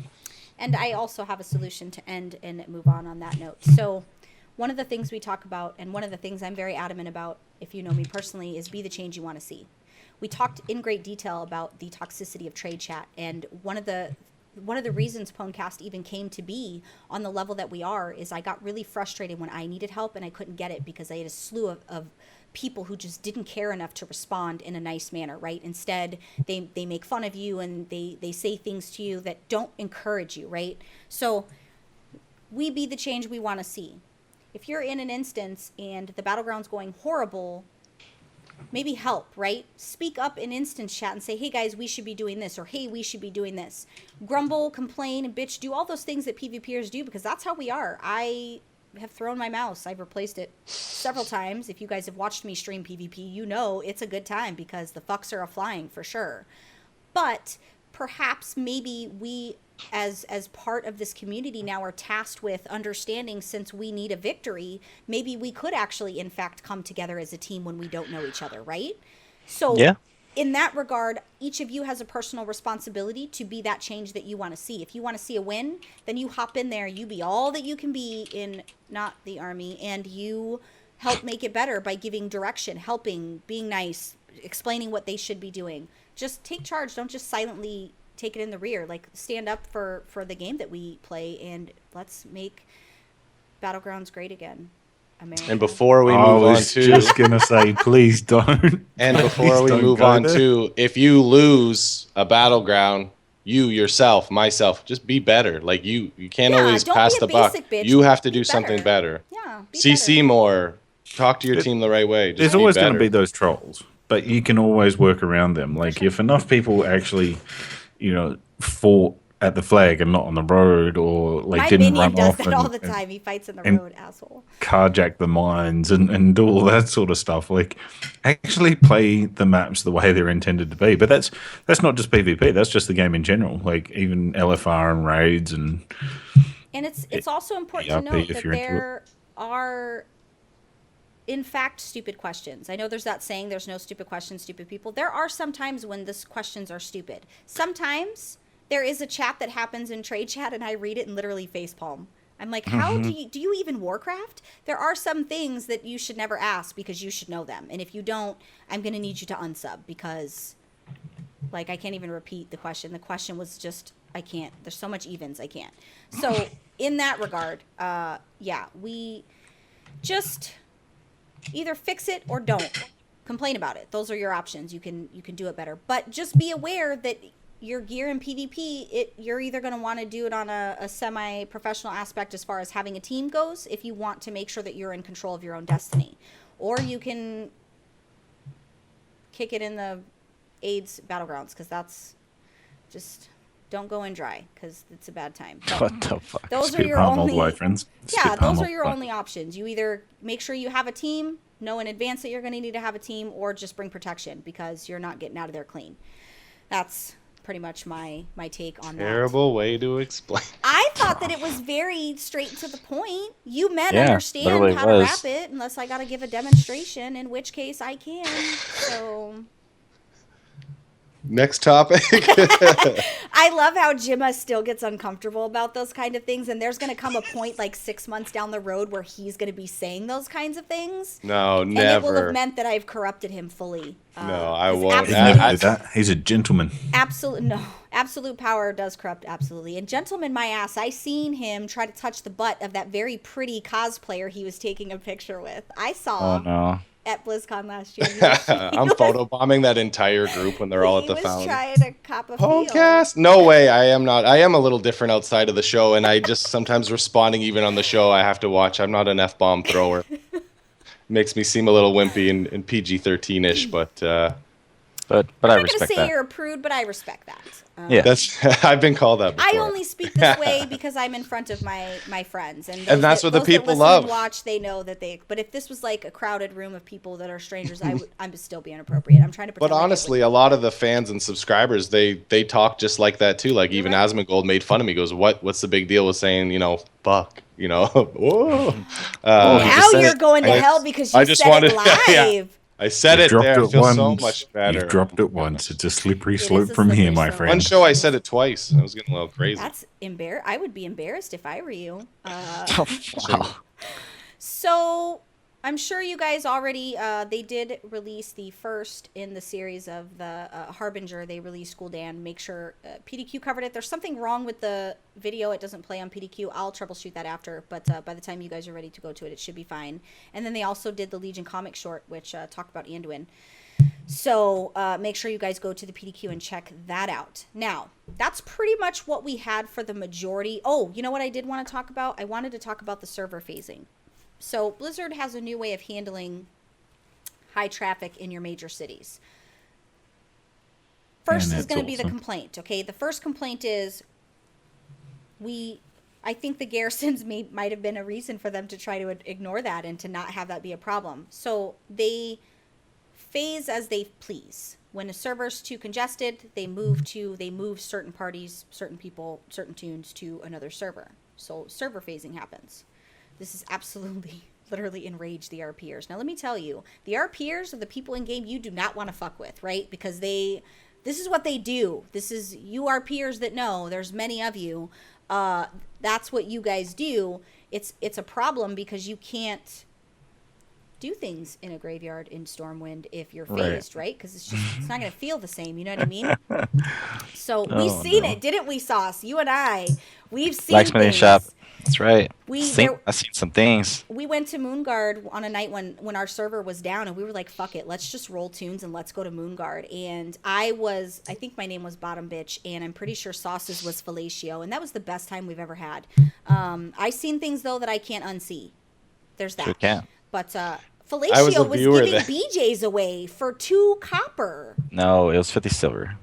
And I also have a solution to end and move on that note. So one of the things we talk about, and one of the things I'm very adamant about, if you know me personally, is be the change you want to see. We talked in great detail about the toxicity of trade chat, and one of the reasons PWNCAST even came to be on the level that we are is I got really frustrated when I needed help and I couldn't get it, because I had a slew of people who just didn't care enough to respond in a nice manner, right? Instead, they make fun of you and they say things to you that don't encourage you, right? So we be the change we want to see. If you're in an instance and the battleground's going horrible, maybe help, right? Speak up in instance chat and say, hey guys, we should be doing this, or hey, we should be doing this. Grumble, complain, bitch, do all those things that PvPers do, because that's how we are. I have thrown my mouse. I've replaced it several times. If you guys have watched me stream PvP, you know it's a good time, because the fucks are a-flying for sure. But perhaps maybe we as part of this community now are tasked with understanding, since we need a victory, maybe we could actually in fact come together as a team when we don't know each other, right? So Yeah. in that regard, each of you has a personal responsibility to be that change that you want to see. If you want to see a win, then you hop in there, you be all that you can be in not the army, and you help make it better by giving direction, helping, being nice, explaining what they should be doing. Just take charge. Don't just silently take it in the rear. Like, stand up for the game that we play, and let's make Battlegrounds great again. America. And before we I move on was to just gonna say, please don't. and Please before we don't move go on there. to, if you lose a battleground, you yourself, myself, just be better. Like you can't Yeah, always don't pass be a the buck. basic bitch. You have to Be do something better. Yeah, be CC better. more. Talk to your team the right way. Just There's be always going to better. be those trolls, but you can always work around them. Like if enough people actually, fought at the flag and not on the road, or like My didn't minion run does off that all the time. He fights in the and- road, asshole. carjack the mines and do all that sort of stuff. Like actually play the maps the way they're intended to be. But that's not just PvP. That's just the game in general. Like even LFR and raids and it's also important to ERP note if that you're into it. there are, in fact, stupid questions. I know there's that saying, there's no stupid questions, stupid people. There are some times when these questions are stupid. Sometimes there is a chat that happens in trade chat and I read it and literally facepalm. I'm like, how do you even Warcraft? There are some things that you should never ask because you should know them. And if you don't, I'm going to need you to unsub, because like I can't even repeat the question. The question was just, I can't. There's so much evens, I can't. So in that regard, we just either fix it or don't complain about it. Those are your options. You can do it better, but just be aware that your gear in PvP, you're either going to want to do it on a semi-professional aspect as far as having a team goes, if you want to make sure that you're in control of your own destiny, or you can kick it in the AIDS battlegrounds, because that's just, don't go in dry, because it's a bad time. But What the fuck? those are spit your palm all only the way, friends. yeah, Spit palm those all are your the way. only options. You either make sure you have a team, know in advance that you're going to need to have a team, or just bring protection, because you're not getting out of there clean. That's pretty much my take on that. Terrible way to explain. I thought that it was very straight to the point. You men Yeah, understand literally how to was. wrap it, unless I got to give a demonstration, in which case I can. So Next topic. I love how Jimma still gets uncomfortable about those kind of things, and there's going to come a point like 6 months down the road where he's going to be saying those kinds of things. No, And never. it will have meant that I've corrupted him fully. No, I 'cause won't. He's absolute- never did that. He's a gentleman. Absolute power does corrupt, absolutely. And gentleman, my ass, I seen him try to touch the butt of that very pretty cosplayer he was taking a picture with. I saw Oh no. at BlizzCon last year. I'm photobombing that entire group when they're all at the He was fountain. trying to cop a feel. PWNCAST? No way. I am not. I am a little different outside of the show, and I just sometimes responding even on the show. I have to watch. I'm not an F-bomb thrower. Makes me seem a little wimpy and PG-13ish, but But I I'm not going to respect say that. you're a prude, but I respect that. Yeah. that's I've been called that before. I only speak this way because I'm in front of my friends, and that's what the those people that listen love. And watch, they know that they. But if this was like a crowded room of people that are strangers, I would still be inappropriate. I'm trying to. But Pretend like it honestly, was- a lot of the fans and subscribers, they talk just like that too. Like even right. Asmongold made fun of me. He goes, what's the big deal with saying, fuck, whoa. now said you're it. going to I- hell because you I just said wanted- it live. yeah. I said it Dropped there. I it feel once. so much better. You've dropped it once. It's a slippery is slope a from here, slippery my slope. friend. One show I said it twice. I was getting a little crazy. That's I would be embarrassed if I were you. Wow. So I'm sure you guys already they did release the first in the series of the Harbinger. They released Gul'dan. Make sure PDQ covered it. There's something wrong with the video. It doesn't play on PDQ. I'll troubleshoot that after, but by the time you guys are ready to go to it, it should be fine. And then they also did the Legion comic short, which talked about Anduin. So make sure you guys go to the PDQ and check that out. Now, that's pretty much what we had for the majority. Oh, you know what I did want to talk about? I wanted to talk about the server phasing. So Blizzard has a new way of handling high traffic in your major cities. First And is going to be that's the awesome. complaint, okay? The first complaint is I think the garrisons might have been a reason for them to try to ignore that and to not have that be a problem. So they phase as they please. When a server's too congested, they move certain parties, certain people, certain tunes to another server. So server phasing happens. This is absolutely, literally enraged the RPers. Now, let me tell you, the RPers are the people in game you do not want to fuck with, right? Because this is what they do. This is you RPers that know. There's many of you. That's what you guys do. It's a problem because you can't do things in a graveyard in Stormwind if you're phased, right? Because it's not going to feel the same. You know what I mean? So we've seen it, didn't we, Sauce? You and I, we've seen Blacksmithing things. shop. That's right. There- I've seen some things. We went to Moonguard on a night when our server was down, and we were like, fuck it, let's just roll tunes and let's go to Moonguard. And I think my name was Bottom Bitch, and I'm pretty sure Sauce's was Fellatio, and that was the best time we've ever had. I seen things, though, that I can't unsee. There's that. Sure can. But I was Fellatio a was viewer giving there. BJs away for 2 copper. No, it was 50 silver.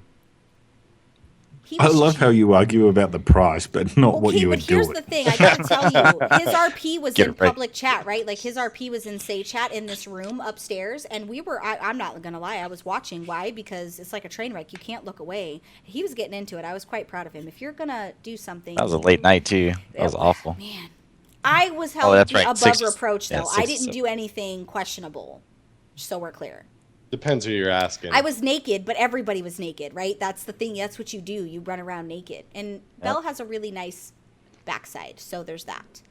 He I was love how you argue about the price, but not what you but would do. here's the thing. I gotta tell you, his RP was Get in it right. public chat, right? Like his RP was in Say Chat in this room upstairs, and we were. I'm not gonna lie, I was watching. Why? Because it's like a train wreck. You can't look away. He was getting into it. I was quite proud of him. If you're gonna do something, That was a late night too. That was awful. Man, I was held that's right. above 60 reproach though. yeah, I 60 didn't do anything questionable. So we're clear. Depends who you're asking. I was naked, but everybody was naked, right? That's the thing. That's what you do. You run around naked. And Belle has a really nice backside, so there's that.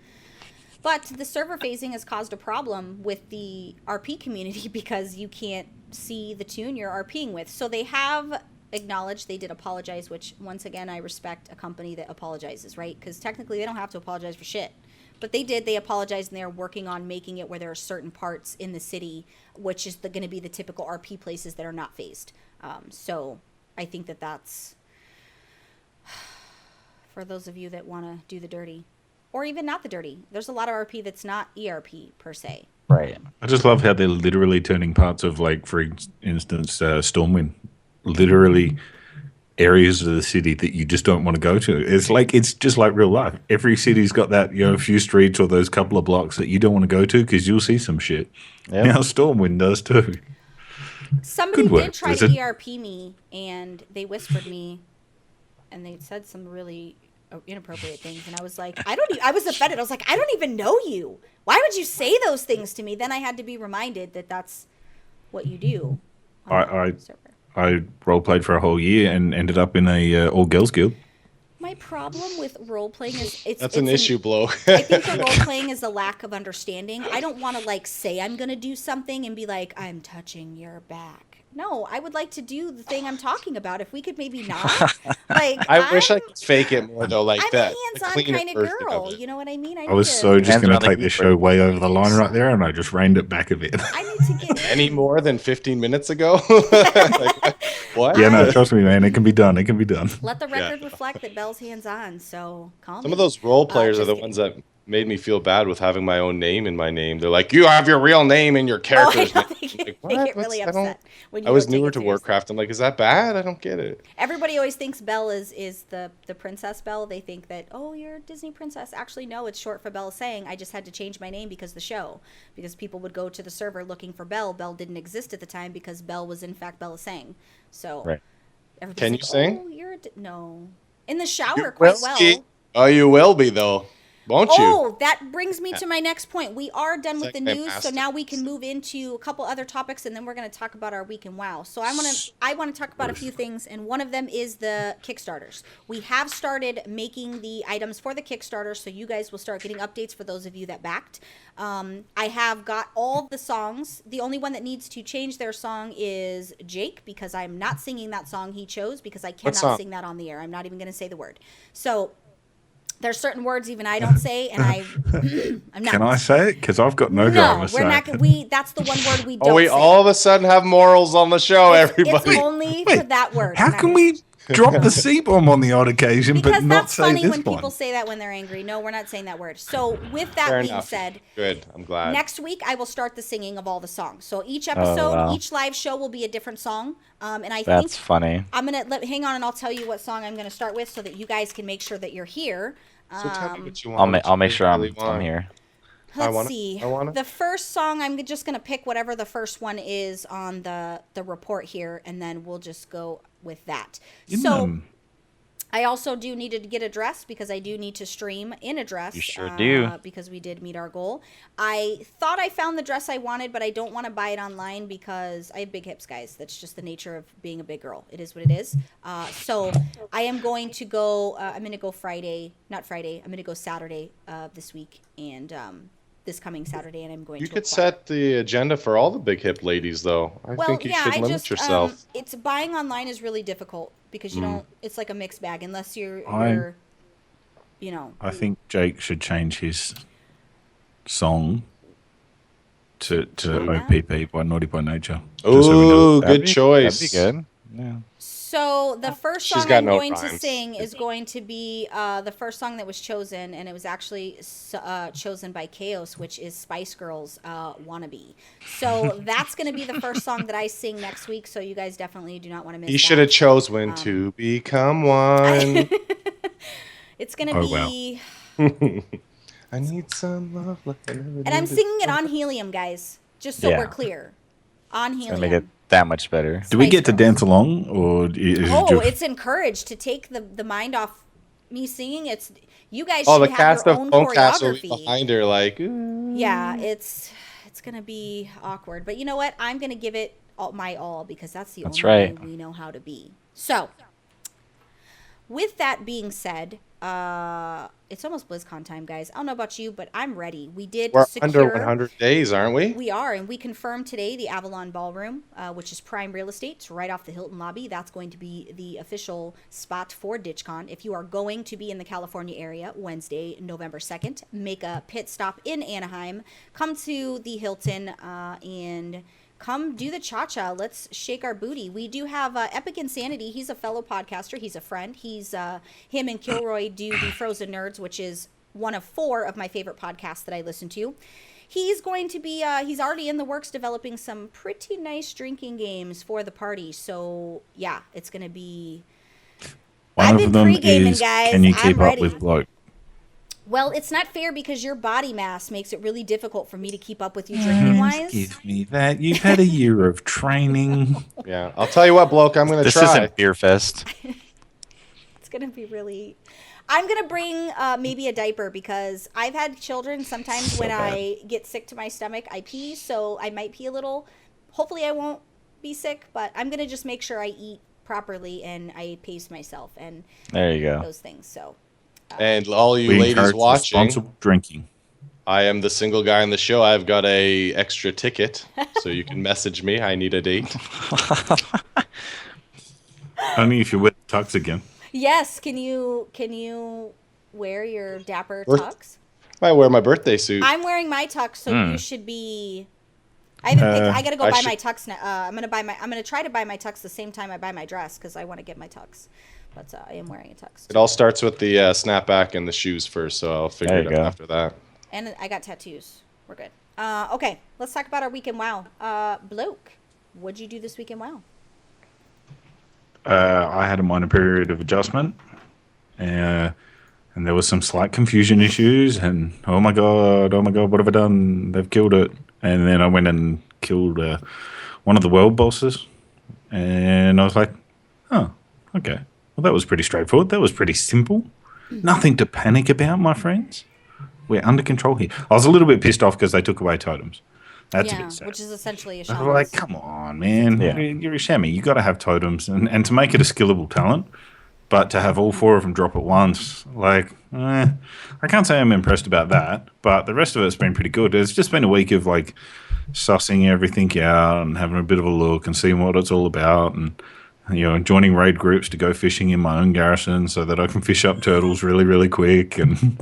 But the server phasing has caused a problem with the RP community because you can't see the tune you're RPing with. So they have acknowledged they did apologize, which, once again, I respect a company that apologizes, right? Because technically they don't have to apologize for shit. But they did. They apologized, and they're working on making it where there are certain parts in the city, which is going to be the typical RP places that are not phased. So I think that's for those of you that want to do the dirty, or even not the dirty. There's a lot of RP that's not ERP per se. Right. I just love how they're literally turning parts of, like, for instance, Stormwind, literally areas of the city that you just don't want to go to. It's just like real life. Every city's got that, a few streets or those couple of blocks that you don't want to go to because you'll see some shit. Yep. Now Stormwind does too. Somebody Good work, did try Blizzard. to ERP me, and they whispered me, and they said some really inappropriate things, and I was like, I was offended. I was like, I don't even know you. Why would you say those things to me? Then I had to be reminded that that's what you do on the server. I role played for a whole year and ended up in a all girls guild. My problem with role playing is That's an issue, bloke. I think the role playing is a lack of understanding. I don't want to like say I'm gonna do something and be like, I'm touching your back. No, I would like to do the thing I'm talking about. If we could maybe not. Like I wish I could fake it more though, like I'm that. a the hands-on cleaner kind of version girl. it. You know what I mean? I was so just Hands going on to the take this keyboard. show way over the line right there, and I just reined it back a bit. I need to get Any more than 15 minutes ago? Like, what? Yeah, no, trust me, man. It can be done. It can be done. Let the record reflect that Belle's hands-on. So calm. Some of those role players are just the kidding. ones that made me feel bad with having my own name in my name. They're like, you have your real name in your character's Oh, I know. name. They Like, get, they what? get really I don't- upset when you I was don't take newer it to seriously. Warcraft. I'm like, is that bad? I don't get it. Everybody always thinks Belle is the princess Belle. They think that, oh, you're a Disney princess. Actually, no, it's short for Belle Sang. I just had to change my name because the show. Because people would go to the server looking for Belle. Belle didn't exist at the time because Belle was in fact Bella Sang. So Right. everybody's Can like, you sing? Oh, no. In the shower, You quite will well. be. Oh, you will be though, won't you? Oh, that brings me to my next point. We are done with the Second news, so master. now we can move into a couple other topics, and then we're going to talk about our week in WoW. So I want to talk about a few things, and one of them is the Kickstarters. We have started making the items for the Kickstarter, so you guys will start getting updates for those of you that backed. I have got all the songs. The only one that needs to change their song is Jake, because I'm not singing that song he chose, because I cannot song? sing that on the air. I'm not even going to say the word. So there's certain words even I don't say, and I'm not. Can I say it? Because I've got no drama No, to we're say. not. That's the one word we don't. Oh, we say. all of a sudden have morals on the show, everybody. It's only for that word. How We're not can gonna- we drop the C-bomb on the odd occasion, Because but not that's say funny this when one? people say that when they're angry. No, we're not saying that word. So with that Fair being enough. said, Good. I'm glad. next week I will start the singing of all the songs. So each episode, wow. each live show will be a different song. And I That's think funny. I'm gonna hang on, and I'll tell you what song I'm gonna start with, so that you guys can make sure that you're here. So tell me what you want. I'll make sure really I'm want. here. Let's wanna- see. I wanna. The first song, I'm just going to pick whatever the first one is on the report here, and then we'll just go with that. So I also do need to get a dress, because I do need to stream in a dress. You sure do. Because we did meet our goal. I thought I found the dress I wanted, but I don't want to buy it online because I have big hips, guys. That's just the nature of being a big girl. It is what it is. So I am going to go, I'm going to go I'm going to go Saturday this week, and this coming Saturday, and I'm going You to could acquire. set the agenda for all the big hip ladies, though. I think you should limit yourself. It's buying online is really difficult, because you don't. It's like a mixed bag unless you're you know. I think Jake should change his song to OPP by Naughty by Nature. Just so we know. Ooh, good choice. That'd be good. Yeah. So the first She's song got I'm no going to rhymes. sing is going to be the first song that was chosen, and it was actually chosen by Chaos, which is Spice Girls' "Wannabe." So that's going to be the first song that I sing next week. So you guys definitely do not want to miss. He should have chose when to become one. It's going to Oh, wow. be, I need some love. Like I never and I'm needed singing it on helium, guys. Just so Yeah. we're clear, on Gonna helium. make it that much better. Do we Spice get to Girls. dance along, or is it Oh, just... it's encouraged to take the mind off me singing. It's you guys Oh, should the have cast your of own Phonecast will be choreography. behind her, like. Ooh. Yeah, it's gonna be awkward, but you know what? I'm gonna give it my all, because that's the That's only right. way we know how to be. So, with that being said, it's almost BlizzCon time, guys. I don't know about you, but I'm ready. We did We're secure. under 100 days, aren't we? We are, and we confirmed today the Avalon Ballroom, which is prime real estate. It's right off the Hilton lobby. That's going to be the official spot for DitchCon. If you are going to be in the California area Wednesday, November 2nd, make a pit stop in Anaheim. Come to the Hilton and come do the cha-cha. Let's shake our booty. We do have Epic Insanity. He's a fellow podcaster. He's a friend. Him and Kilroy do the Frozen Nerds, which is one of 4 of my favorite podcasts that I listen to. He's going to be, he's already in the works developing some pretty nice drinking games for the party. So, yeah, it's going to be... One I've of been them pre-gaming, is, guys. can you I'm keep up ready. with bloke? Well, it's not fair, because your body mass makes it really difficult for me to keep up with you drinking-wise. Give me that. You've had a year of training. Yeah. I'll tell you what, bloke. I'm going to This try. isn't Beer Fest. It's going to be really... I'm going to bring maybe a diaper, because I've had children. Sometimes when I get sick to my stomach, I pee, so I might pee a little. Hopefully I won't be sick, but I'm gonna just make sure I eat properly and I pace myself and There you go. those things. So And all you We ladies encourage watching, responsible drinking. I am the single guy on the show. I've got a extra ticket, so you can message me. I need a date. Only if you wear the tux again. yes, can you wear your dapper Birth- tux? I wear my birthday suit. I'm wearing my tux, so you should be. I haven't picked. I gotta go I buy should- my tux now. I'm gonna try to buy my tux the same time I buy my dress because I want to get my tux. But I am wearing a tux. It all starts with the snapback and the shoes first, so I'll figure There it you out go. after that. And I got tattoos. We're good. Okay, let's talk about our weekend WoW. Bloke, what'd you do this weekend WoW? I had a minor period of adjustment, and there was some slight confusion issues. And oh my god, what have I done? They've killed it. And then I went and killed one of the world bosses, and I was like, oh, okay. Well, that was pretty straightforward. That was pretty simple. Nothing to panic about, my friends. We're under control here. I was a little bit pissed off because they took away totems. That's a bit sad. which is essentially a I was shaman. like, come on, man. Yeah. You're a chamois. You got to have totems. And to make it a skillable talent, but to have all 4 of them drop at once, like, I can't say I'm impressed about that, but the rest of it's been pretty good. It's just been a week of, like, sussing everything out and having a bit of a look and seeing what it's all about and, joining raid groups to go fishing in my own garrison so that I can fish up turtles really, really quick. And,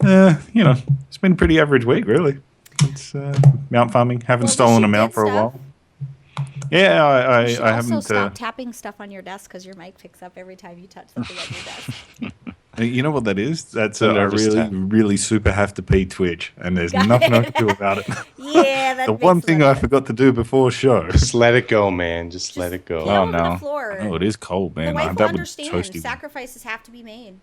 it's been a pretty average week, really. It's mount farming. Haven't Well, stolen did a you mount get for a stuff? while. Yeah, I You should haven't. also stop tapping stuff on your desk because your mic picks up every time you touch something on your desk. You know what that is? That's A a nervous really, tap. really super have to pee twitch, and there's Got nothing I it. can do about it. Yeah, that The makes one a thing lot I of sense. forgot to do before show. Just let it go, man. Just let it go. Throw Oh, them on no. the floor. Oh, it is cold, The man. wife will That would understand. toast you. Sacrifices have to be made.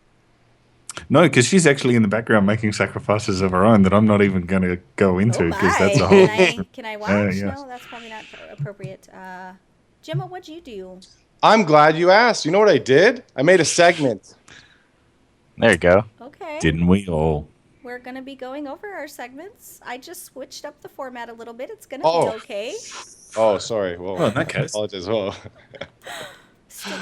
No, because she's actually in the background making sacrifices of her own that I'm not even going to go into because that's a whole. Can I watch? yes. No, that's probably not appropriate. Gemma, what'd you do? I'm glad you asked. You know what I did? I made a segment. There you go. Okay. Didn't we all? We're going to be going over our segments. I just switched up the format a little bit. It's going to Oh. be okay. Oh, sorry. Whoa. Oh, in that case. Apologize. Whoa.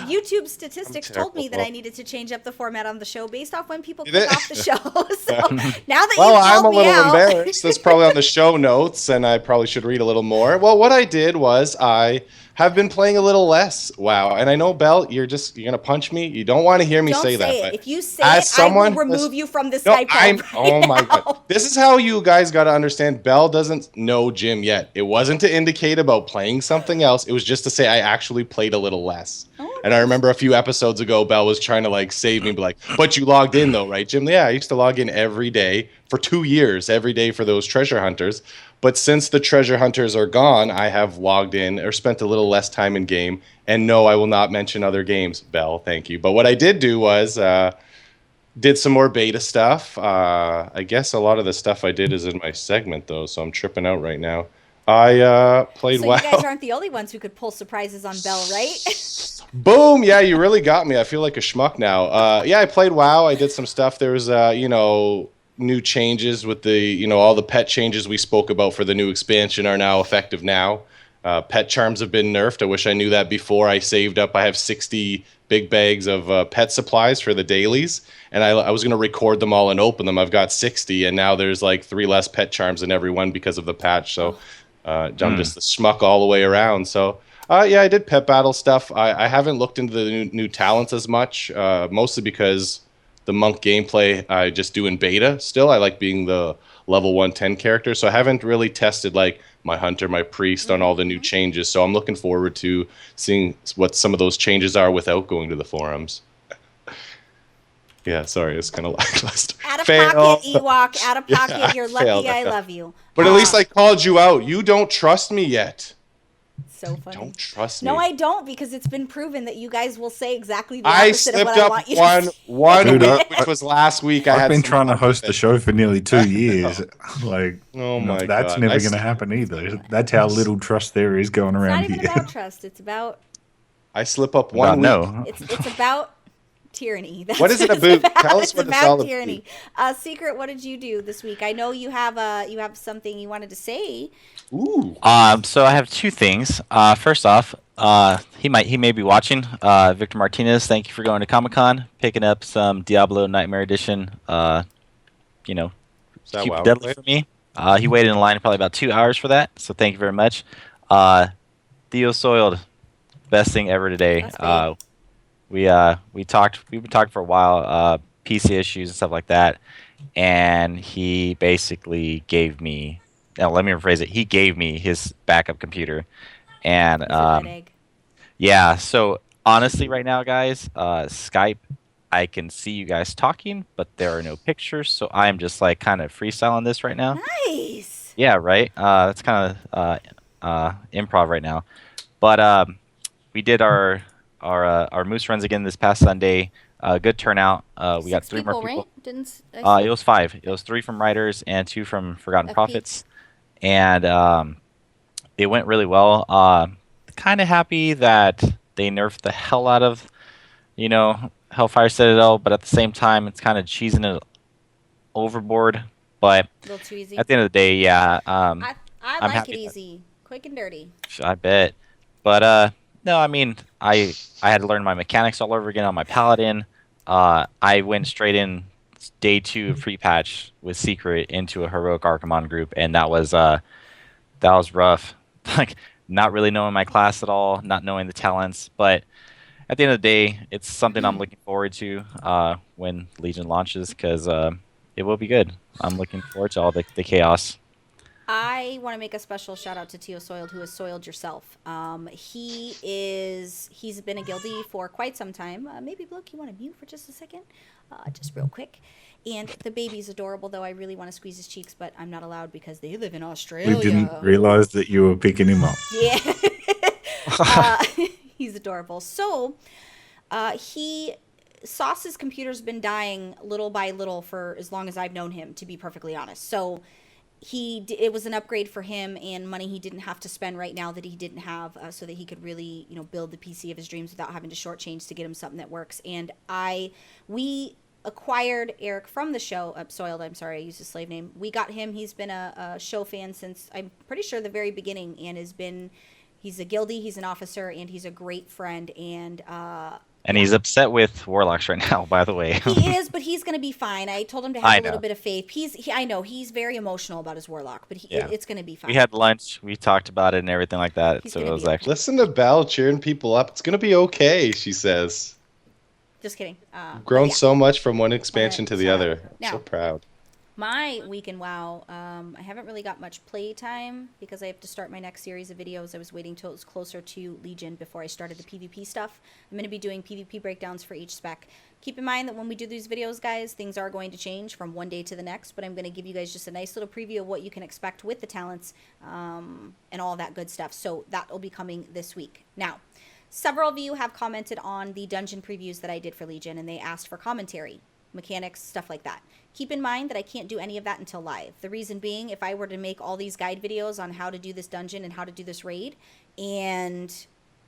YouTube statistics told me that terrible. I needed to change up the format on the show based off when people You click did? off the show. So now that Well, you've I'm a called me little out, embarrassed. That's probably on the show notes, and I probably should read a little more. Well, what I did was I have been playing a little less. Wow. And I know, Belle, you're going to punch me. You don't want to hear me don't say that. say it. but If you say as it, someone I will remove that's- you from the No, Skype call. right oh my now. god. This is how you guys got to understand. Belle doesn't know Jim yet. It wasn't to indicate about playing something else. It was just to say I actually played a little less. Oh, And I remember a few episodes ago, Belle was trying to like save me, be like, but you logged in though, right, Jim? Yeah, I used to log in every day for 2 years, every day for those treasure hunters. But since the treasure hunters are gone, I have logged in or spent a little less time in game. And no, I will not mention other games, Belle. Thank you. But what I did do was did some more beta stuff. I guess a lot of the stuff I did is in my segment though, so I'm tripping out right now. I played So WoW. you guys aren't the only ones who could pull surprises on Belle, right? Boom! Yeah, you really got me. I feel like a schmuck now. Yeah, I played WoW. I did some stuff. There was, new changes with the, all the pet changes we spoke about for the new expansion are now effective now. Pet charms have been nerfed. I wish I knew that before. I saved up. I have 60 big bags of pet supplies for the dailies, and I was going to record them all and open them. I've got 60, and now there's like 3 less pet charms in every one because of the patch. So I'm just a schmuck all the way around. So yeah, I did pet battle stuff. I haven't looked into the new talents as much, mostly because the monk gameplay I just do in beta still. I like being the level 110 character, so I haven't really tested like my hunter, my priest on all the new changes. So I'm looking forward to seeing what some of those changes are without going to the forums. Yeah, sorry, it's kind of lackluster. Out of Fail. pocket, Ewok. Out of pocket. Yeah, You're failed. lucky I love you. But at least I called you out. You don't trust me yet. So funny. Don't trust me. No, I don't, because it's been proven that you guys will say exactly the I opposite of slipped what I up want you one to say. one Dude, week, which was last week. I've been some trying to fun host with the it. show for nearly 2 years. Like, Oh my that's God. never I going to happen either. That's how little trust there is going It's around not even here. about trust. It's about I slip up one week. No. it's about tyranny. What is it about? Tell us it's what it's about all tyranny. Secret, what did you do this week? I know you have something you wanted to say. Ooh. So I have two things. First off, he may be watching. Victor Martinez, thank you for going to Comic-Con, picking up some Diablo Nightmare Edition. You know, Is that super WoW deadly related? for me. He waited in line probably about 2 hours for that. So thank you very much. Theo Soiled, best thing ever today. That's big. We've been talking for a while, PC issues and stuff like that, and he basically gave me. Now let me rephrase it. He gave me his backup computer, and He's a good egg. yeah. So honestly, right now, guys, Skype, I can see you guys talking, but there are no pictures, so I'm just like kind of freestyling this right now. Nice. Yeah, right. That's kind of improv right now, but we did our moose runs again this past Sunday. Good turnout. We got 6 three more people. right? Didn't I It was 5. It was 3 from Riders and 2 from Forgotten FP. Prophets, and it went really well. Kind of happy that they nerfed the hell out of, Hellfire Citadel, but at the same time, it's kind of cheesing it overboard. But a little too easy? at the end of the day, yeah. I I'm like happy it that- easy, quick and dirty. I bet. But no, I mean, I had to learn my mechanics all over again on my Paladin. I went straight in day 2 of pre-patch with Secret into a heroic Archimon group, and that was rough. Like, not really knowing my class at all, not knowing the talents, but at the end of the day, it's something I'm looking forward to when Legion launches, because it will be good. I'm looking forward to all the chaos. I want to make a special shout out to Tio Soiled, who has soiled yourself. He's been a guildie for quite some time. Maybe, Bloke, you want to mute for just a second? Just real quick. And the baby's adorable, though. I really want to squeeze his cheeks, but I'm not allowed because they live in Australia. We didn't realize that you were picking him up. Yeah. He's adorable. So, Sauce's computer's been dying little by little for as long as I've known him, to be perfectly honest. So, it was an upgrade for him and money he didn't have to spend right now that he didn't have, so that he could really, build the PC of his dreams without having to shortchange to get him something that works. And we acquired Eric from the show, Soiled, I'm sorry, I used his slave name. We got him. He's been a show fan since, I'm pretty sure, the very beginning, and he's a guildie, he's an officer, and he's a great friend, and he's upset with Warlocks right now, by the way. He is, but he's going to be fine. I told him to have a little bit of faith. I know he's very emotional about his Warlock, but it's going to be fine. We had lunch, we talked about it and everything like that. So it was actually. Listen to Belle cheering people up. It's going to be okay, she says. Just kidding. Grown so much from one expansion to the other. I'm so proud. My week in WoW, I haven't really got much play time because I have to start my next series of videos. I was waiting till it was closer to Legion before I started the PvP stuff. I'm going to be doing PvP breakdowns for each spec. Keep in mind that when we do these videos, guys, things are going to change from one day to the next, but I'm going to give you guys just a nice little preview of what you can expect with the talents and all that good stuff. So that will be coming this week. Now, several of you have commented on the dungeon previews that I did for Legion, and they asked for commentary, mechanics, stuff like that. Keep in mind that I can't do any of that until live. The reason being, if I were to make all these guide videos on how to do this dungeon and how to do this raid, and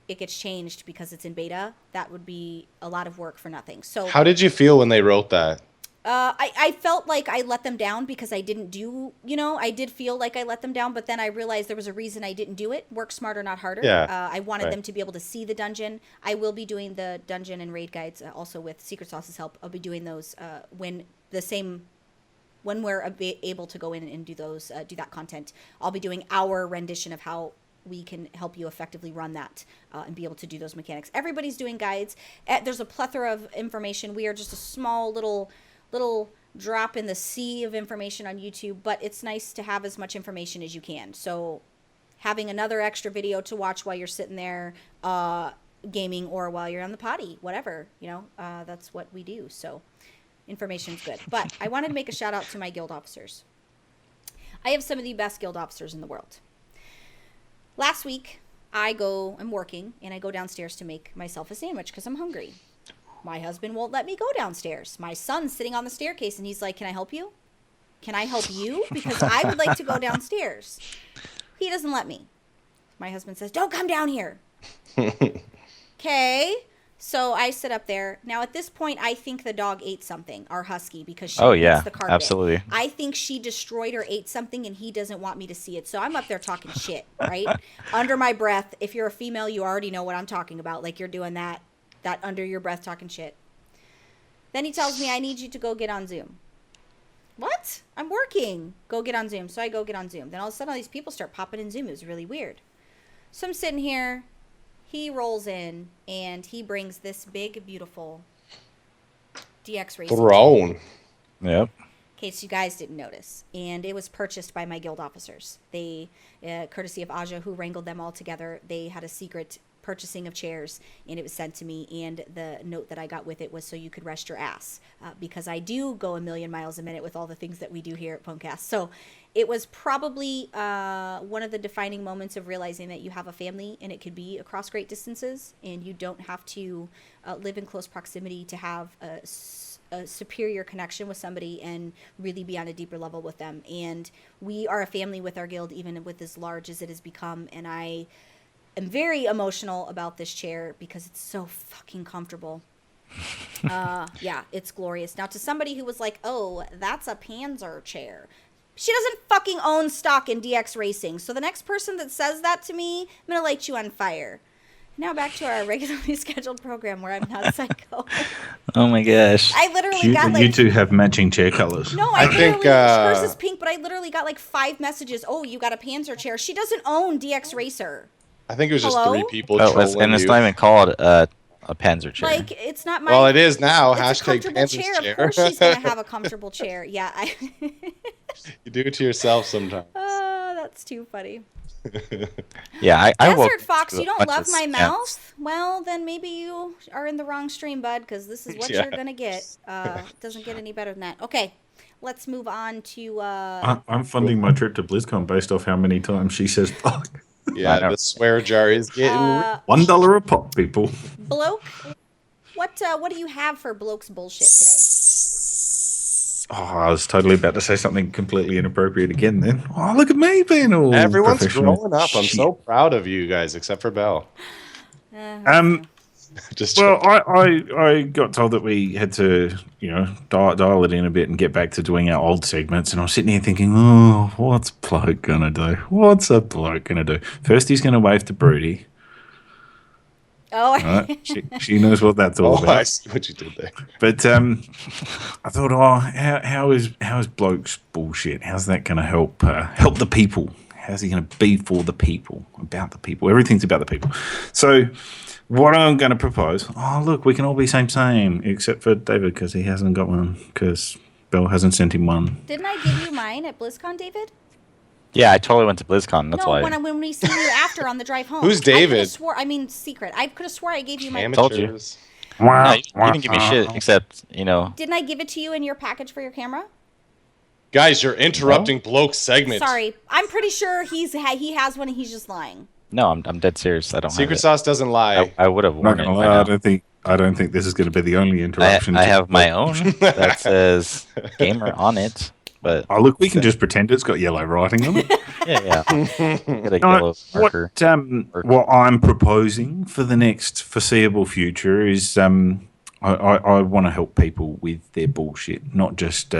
it gets changed because it's in beta, that would be a lot of work for nothing. So, how did you feel when they wrote that? I felt like I let them down because I didn't do, I did feel like I let them down, but then I realized there was a reason I didn't do it. Work smarter, not harder. Yeah, I wanted them to be able to see the dungeon. I will be doing the dungeon and raid guides also with Secret Sauce's help. I'll be doing those when we're able to go in and do those, do that content. I'll be doing our rendition of how we can help you effectively run that and be able to do those mechanics. Everybody's doing guides. There's a plethora of information. We are just a small little drop in the sea of information on YouTube, but it's nice to have as much information as you can. So having another extra video to watch while you're sitting there gaming or while you're on the potty, whatever, that's what we do. So information's good. But I wanted to make a shout out to my guild officers. I have some of the best guild officers in the world. Last week, I'm working, and I go downstairs to make myself a sandwich because I'm hungry. My husband won't let me go downstairs. My son's sitting on the staircase, and he's like, can I help you? Can I help you? Because I would like to go downstairs. He doesn't let me. My husband says, don't come down here. Okay. So I sit up there. Now at this point, I think the dog ate something, our husky, because she Oh eats yeah, the carpet. absolutely. I think she destroyed or ate something, and he doesn't want me to see it. So I'm up there talking shit, right? Under my breath. If you're a female, you already know what I'm talking about. Like you're doing that under your breath talking shit. Then he tells me, I need you to go get on Zoom. What? I'm working. Go get on Zoom. So I go get on Zoom. Then all of a sudden, all these people start popping in Zoom. It was really weird. So I'm sitting here. He rolls in, and he brings this big, beautiful DX Racing Throne. Yep. in case you guys didn't notice. And it was purchased by my guild officers. They, courtesy of Aja, who wrangled them all together, they had a secret purchasing of chairs, and it was sent to me, and the note that I got with it was so you could rest your ass, because I do go a million miles a minute with all the things that we do here at PWNCAST. So it was probably one of the defining moments of realizing that you have a family, and it could be across great distances, and you don't have to live in close proximity to have a superior connection with somebody and really be on a deeper level with them. And we are a family with our guild, even with as large as it has become. And I am very emotional about this chair because it's so fucking comfortable. Yeah, it's glorious. Now, to somebody who was like, oh, that's a Panzer chair. She doesn't fucking own stock in DX Racing. So the next person that says that to me, I'm going to light you on fire. Now back to our regularly scheduled program where I'm not psycho. Oh my gosh. I literally You, got you like... two have matching chair colors. No, I literally, think, hers is pink, but I literally got like 5 messages. Oh, you got a Panzer chair. She doesn't own DX Racer. I think it was just Hello? 3 people Oh, trolling and it's you. not even called a Panzer chair. Like, it's not my... Well, it is now. It's a Hashtag comfortable Panzer's chair. chair. Of course she's going to have a comfortable chair. Yeah, You do it to yourself sometimes. Oh, that's too funny. Yeah, I woke Desert Fox, to a you don't bunch love of my scams. mouth? Well, then maybe you are in the wrong stream, bud, because this is what Yeah. you're going to get. It doesn't get any better than that. Okay, let's move on to... I'm funding my trip to BlizzCon based off how many times she says fuck. I Yeah, know. the swear jar is getting... $1 a pop, people. Bloke, what do you have for Bloke's bullshit today? Oh, I was totally about to say something completely inappropriate again then. Oh, look at me being all Everyone's professional. growing up. I'm Shit. so proud of you guys, except for Belle. Just Well, I got told that we had to, dial it in a bit and get back to doing our old segments. And I was sitting here thinking, oh, what's bloke going to do? What's a bloke going to do? First, he's going to wave to Broody. Oh, Right? She knows what that's all oh, about. I see what you did there. But I thought, how is bloke's bullshit? How's that going to help the people? How's he going to be for the people, about the people? Everything's about the people. So what I'm going to propose, look, we can all be same, except for David because he hasn't got one because Belle hasn't sent him one. didn't I give you mine at BlizzCon, David? Yeah, I totally went to BlizzCon. That's No, why. when we seen you after on the drive home. Who's I coulda David? secret. I could have swore I gave you my... Told you. Amateurs. No, you didn't give me shit, except, Didn't I give it to you in your package for your camera? Guys, you're interrupting Bloke's segment. Sorry. I'm pretty sure he has one and he's just lying. no, I'm dead serious. I don't Secret have sauce doesn't lie. it. I would have Not worn it gonna by lie, now. I don't think this is going to be the only interruption. I have my own that says gamer on it, but Oh, look, we can just pretend it's got yellow writing on it. yeah. Get a No, yellow marker. what I'm proposing for the next foreseeable future is I want to help people with their bullshit, not just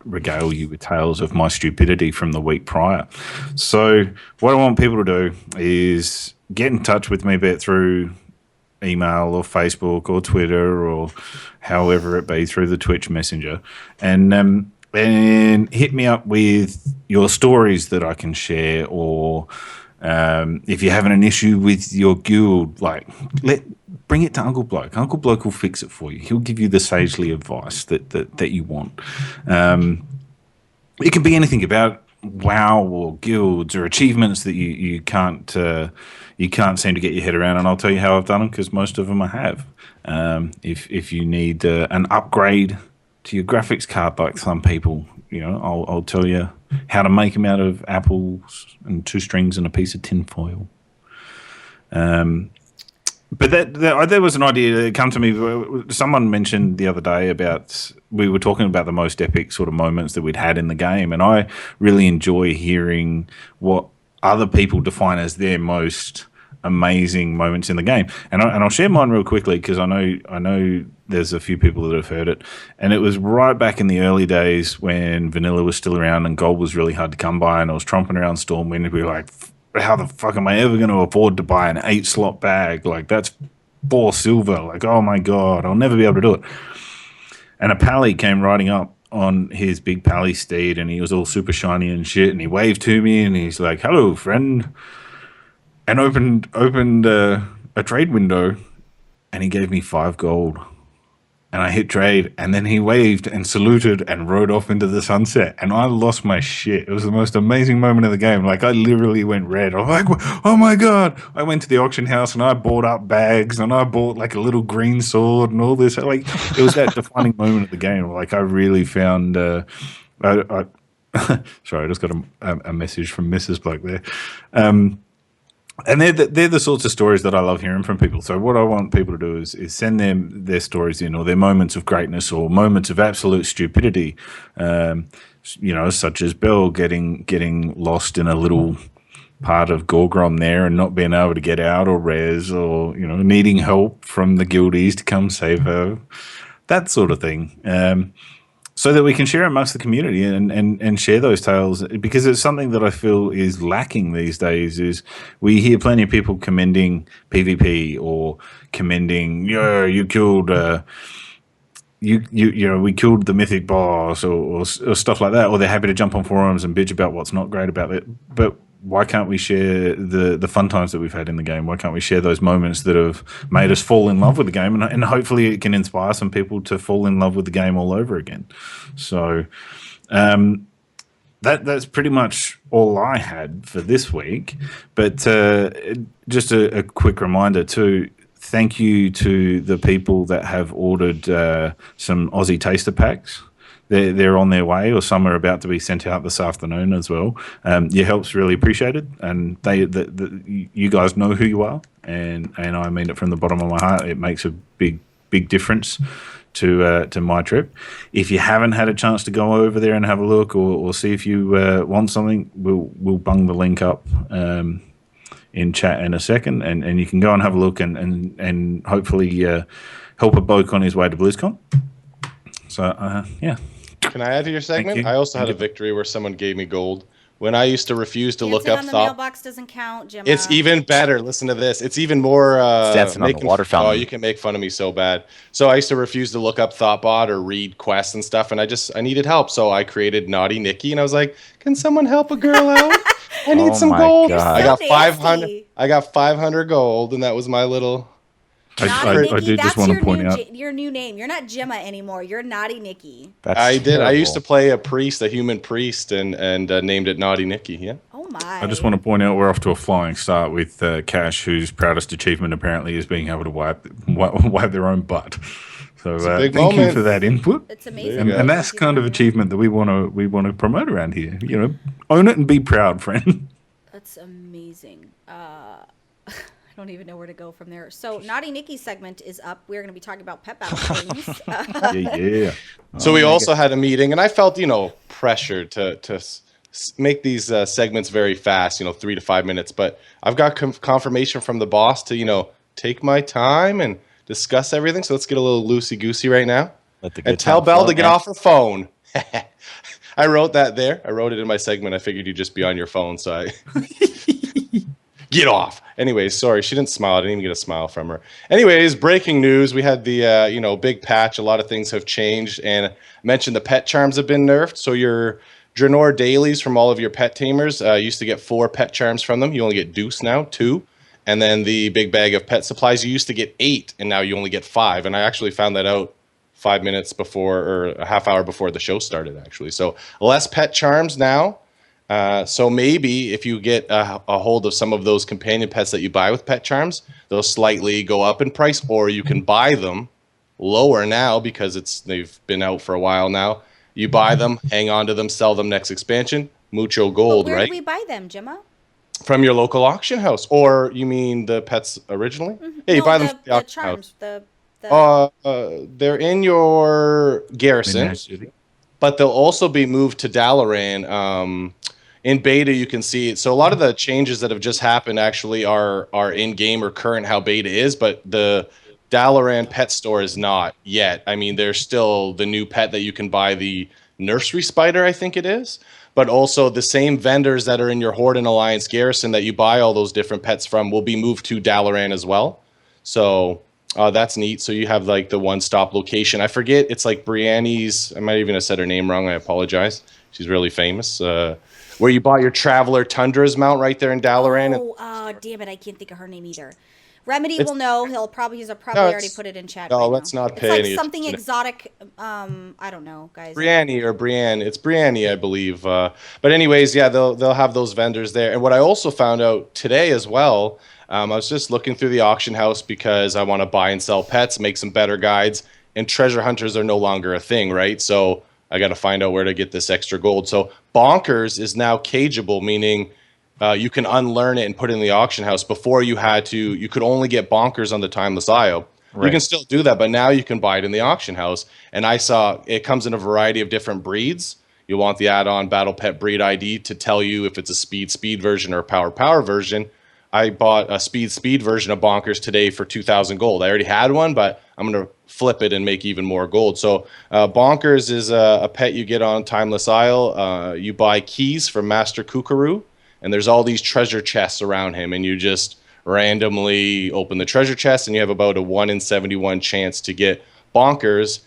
regale you with tales of my stupidity from the week prior. So what I want people to do is get in touch with me, be it through email or Facebook or Twitter or however it be, through the Twitch Messenger, and hit me up with your stories that I can share, or if you're having an issue with your guild, bring it to Uncle Bloke. Uncle Bloke will fix it for you. He'll give you the sagely advice that you want. It can be anything about WoW or guilds or achievements that you can't seem to get your head around, and I'll tell you how I've done them because most of them I have. If you need an upgrade to your graphics card, like some people, I'll tell you how to make them out of apples and 2 strings and a piece of tin foil. But there was an idea that come to me. Someone mentioned the other day we were talking about the most epic sort of moments that we'd had in the game, and I really enjoy hearing what other people define as their most amazing moments in the game. And I'll share mine real quickly because I know there's a few people that have heard it. And it was right back in the early days when vanilla was still around and gold was really hard to come by, and I was tromping around Stormwind and be like, how the fuck am I ever going to afford to buy an 8-slot bag? Like, that's 4 silver. Like, oh my God, I'll never be able to do it. And a pally came riding up on his big pally steed, and he was all super shiny and shit, and he waved to me, and he's like, hello, friend, and opened a trade window, and he gave me 5 gold. And I hit trade, and then he waved and saluted and rode off into the sunset. And I lost my shit. It was the most amazing moment of the game. Like, I literally went red. I'm like, oh my God. I went to the auction house and I bought up bags and I bought like a little green sword and all this. Like, it was that defining moment of the game. Like, I really found, sorry, I just got a message from Mrs. Bloke there. And they're the sorts of stories that I love hearing from people. So what I want people to do is send them their stories in, or their moments of greatness, or moments of absolute stupidity, such as Belle getting lost in a little part of Gorgrom there and not being able to get out, or Rez, or needing help from the guildies to come save her, that sort of thing. So that we can share amongst the community and share those tales, because it's something that I feel is lacking these days. Is we hear plenty of people commending PvP or commending, you killed, we killed the mythic boss or stuff like that, or they're happy to jump on forums and bitch about what's not great about it. But why can't we share the fun times that we've had in the game? Why can't we share those moments that have made us fall in love with the game? And hopefully it can inspire some people to fall in love with the game all over again. So that's pretty much all I had for this week. But just a quick reminder too, thank you to the people that have ordered some Aussie taster packs. They're on their way, or some are about to be sent out this afternoon as well. Your help's really appreciated, and you guys know who you are, and I mean it from the bottom of my heart. It makes a big difference to my trip. If you haven't had a chance to go over there and have a look, or see if you want something, we'll bung the link up in chat in a second, and you can go and have a look and hopefully help a bloke on his way to BlizzCon. So yeah. Can I add to your segment? I also had a victory where someone gave me gold. When I used to refuse to look up on the thought. mailbox doesn't count, Gemma. It's even better. Listen to this. It's even more. Dancing on the water fountain. Oh, you can make fun of me so bad. So I used to refuse to look up Thoughtbot or read quests and stuff, and I needed help. So I created Naughty Nikki, and I was like, "Can someone help a girl out? I need some gold." God. I got So 500. nasty. I got 500 gold, and that was my little. I do just want to point out your new name. You're not Gemma anymore. You're Naughty Nikki. That's I did. terrible. I used to play a priest, a human priest, and named it Naughty Nikki. Yeah. Oh my! I just want to point out we're off to a flying start with Cash, whose proudest achievement apparently is being able to wipe their own butt. So big thank you moment. for that input. It's amazing. And that's kind of achievement that we want to promote around here. Own it and be proud, friend. That's amazing. I don't even know where to go from there. So Naughty Nikki segment is up. We're going to be talking about pet battle things. Yeah. So we also had a meeting, and I felt, pressured to make these segments very fast, 3 to 5 minutes. But I've got confirmation from the boss to, take my time and discuss everything. So let's get a little loosey-goosey right now. And tell Belle to get off her phone. I wrote that there. I wrote it in my segment. I figured you'd just be on your phone, so I... Get off. Anyways, sorry, she didn't smile. I didn't even get a smile from her. Anyways, breaking news. We had the, big patch. A lot of things have changed. And I mentioned the pet charms have been nerfed. So your Draenor dailies from all of your pet tamers used to get 4 pet charms from them. You only get Deuce now, 2. And then the big bag of pet supplies, you used to get 8, and now you only get 5. And I actually found that out 5 minutes before, or a half hour before the show started, actually. So less pet charms now. So maybe if you get a hold of some of those companion pets that you buy with pet charms, they'll slightly go up in price, or you can buy them lower now because they've been out for a while now. You buy them, hang on to them, sell them next expansion. Mucho gold, where right? do we buy them, Gemma? From your local auction house. Or you mean the pets originally? Mm-hmm. Yeah, you No, buy them from the the auction charms. house. They're in your garrison, but they'll also be moved to Dalaran. in beta you can see it. So a lot of the changes that have just happened actually are in game or current how beta is, but the Dalaran pet store is not yet. I mean, there's still the new pet that you can buy, the nursery spider, I think it is, but also the same vendors that are in your Horde and Alliance garrison that you buy all those different pets from will be moved to Dalaran as well. So that's neat. So you have like the one-stop location. I forget, it's like Brianne's, I might even have said her name wrong, I apologize. She's really famous. Where you bought your Traveler Tundra's mount right there in Dalaran. Damn it, I can't think of her name either. Remedy will know. He's probably already put it in chat. No, right let's now. not pay It's like any something attention. exotic. I don't know, guys. Brianne or Brianne. It's Brianne, I believe. But anyways, yeah, they'll have those vendors there. And what I also found out today as well, I was just looking through the auction house because I want to buy and sell pets, make some better guides, and treasure hunters are no longer a thing, right? So I got to find out where to get this extra gold. So Bonkers is now cageable, meaning you can unlearn it and put it in the auction house. Before you could only get Bonkers on the Timeless Isle. Right. You can still do that, but now you can buy it in the auction house. And I saw it comes in a variety of different breeds. You'll want the add-on Battle Pet Breed ID to tell you if it's a speed version or a power version. I bought a speed version of Bonkers today for 2,000 gold. I already had one, but I'm going to flip it and make even more gold. So Bonkers is a pet you get on Timeless Isle. You buy keys from Master Kookaroo, and there's all these treasure chests around him, and you just randomly open the treasure chest, and you have about a 1 in 71 chance to get Bonkers,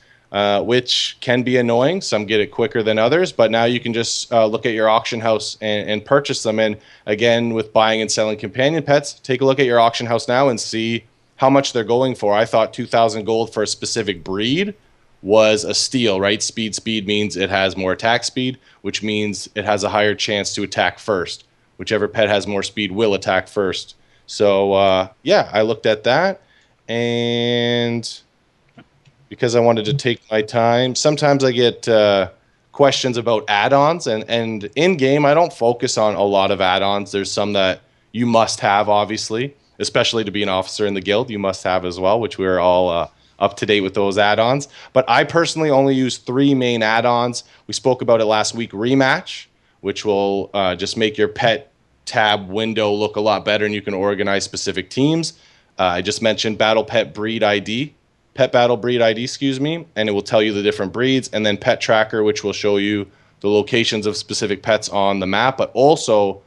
which can be annoying. Some get it quicker than others, but now you can just look at your auction house and purchase them. And again, with buying and selling companion pets, take a look at your auction house now and see how much they're going for. I thought 2,000 gold for a specific breed was a steal, right? Speed means it has more attack speed, which means it has a higher chance to attack first. Whichever pet has more speed will attack first. So, yeah, I looked at that, and because I wanted to take my time, sometimes I get questions about add-ons, and in-game, I don't focus on a lot of add-ons. There's some that you must have, obviously, especially to be an officer in the guild, you must have as well, which we're all up to date with those add-ons. But I personally only use 3 main add-ons. We spoke about it last week, Rematch, which will just make your pet tab window look a lot better, and you can organize specific teams. I just mentioned Battle Pet Breed ID, Pet Battle Breed ID, excuse me, and it will tell you the different breeds, and then Pet Tracker, which will show you the locations of specific pets on the map, but also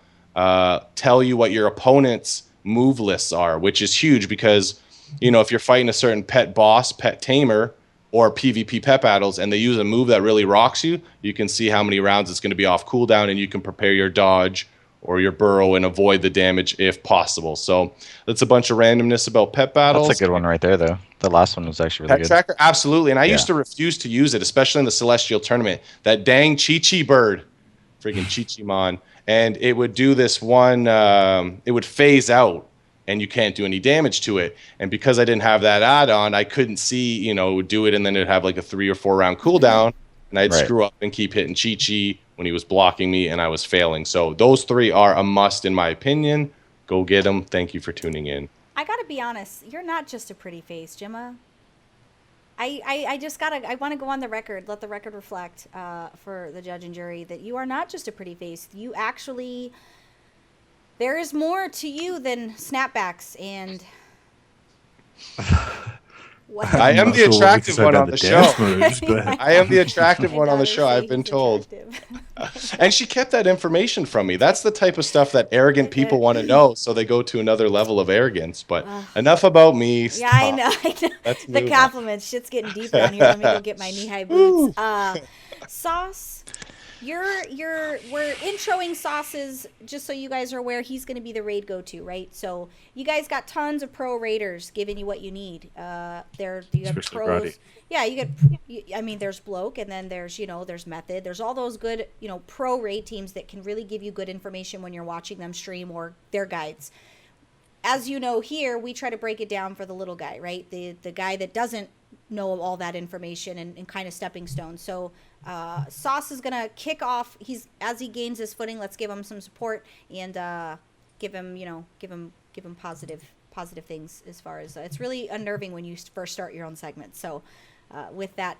tell you what your opponent's move lists are, which is huge because, you know, if you're fighting a certain pet boss, pet tamer, or PvP pet battles, and they use a move that really rocks you, you can see how many rounds it's going to be off cooldown, and you can prepare your dodge or your burrow and avoid the damage if possible. So that's a bunch of randomness about pet battles. That's a good one right there, though. The last one was actually really Pet good. Tracker, absolutely. And I used to refuse to use it, especially in the Celestial Tournament. That dang Chi-Chi bird, freaking Chi-Chi-mon. And it would do this one, it would phase out, and you can't do any damage to it. And because I didn't have that add-on, I couldn't see, you know, it would do it, and then it would have like a 3 or 4 round cooldown, and I'd screw up and keep hitting Chi-Chi when he was blocking me, and I was failing. So those 3 are a must, in my opinion. Go get them. Thank you for tuning in. I gotta be honest, you're not just a pretty face, Gemma. I want to go on the record, let the record reflect for the judge and jury that you are not just a pretty face. You actually, there is more to you than snapbacks and... What? I am the attractive one on the show. Moves, but... I am the attractive one on the show, I've been told. And she kept that information from me. That's the type of stuff that arrogant people want to know, so they go to another level of arrogance. But enough about me. Stop. Yeah, I know. The compliments. Shit's getting deep down here. Let me go get my knee-high boots. Sauce. We're introing Sauce's, just so you guys are aware, he's going to be the raid go-to, right? So you guys got tons of pro raiders giving you what you need. You have pros. Yeah, I mean, there's Bloke, and then there's, there's Method. There's all those good, pro raid teams that can really give you good information when you're watching them stream or their guides. As you know, here, we try to break it down for the little guy, right? The guy that doesn't know all that information and kind of stepping stones. So Sauce is gonna kick off. As he gains his footing, let's give him some support and give him positive things. As far as it's really unnerving when you first start your own segment. So with that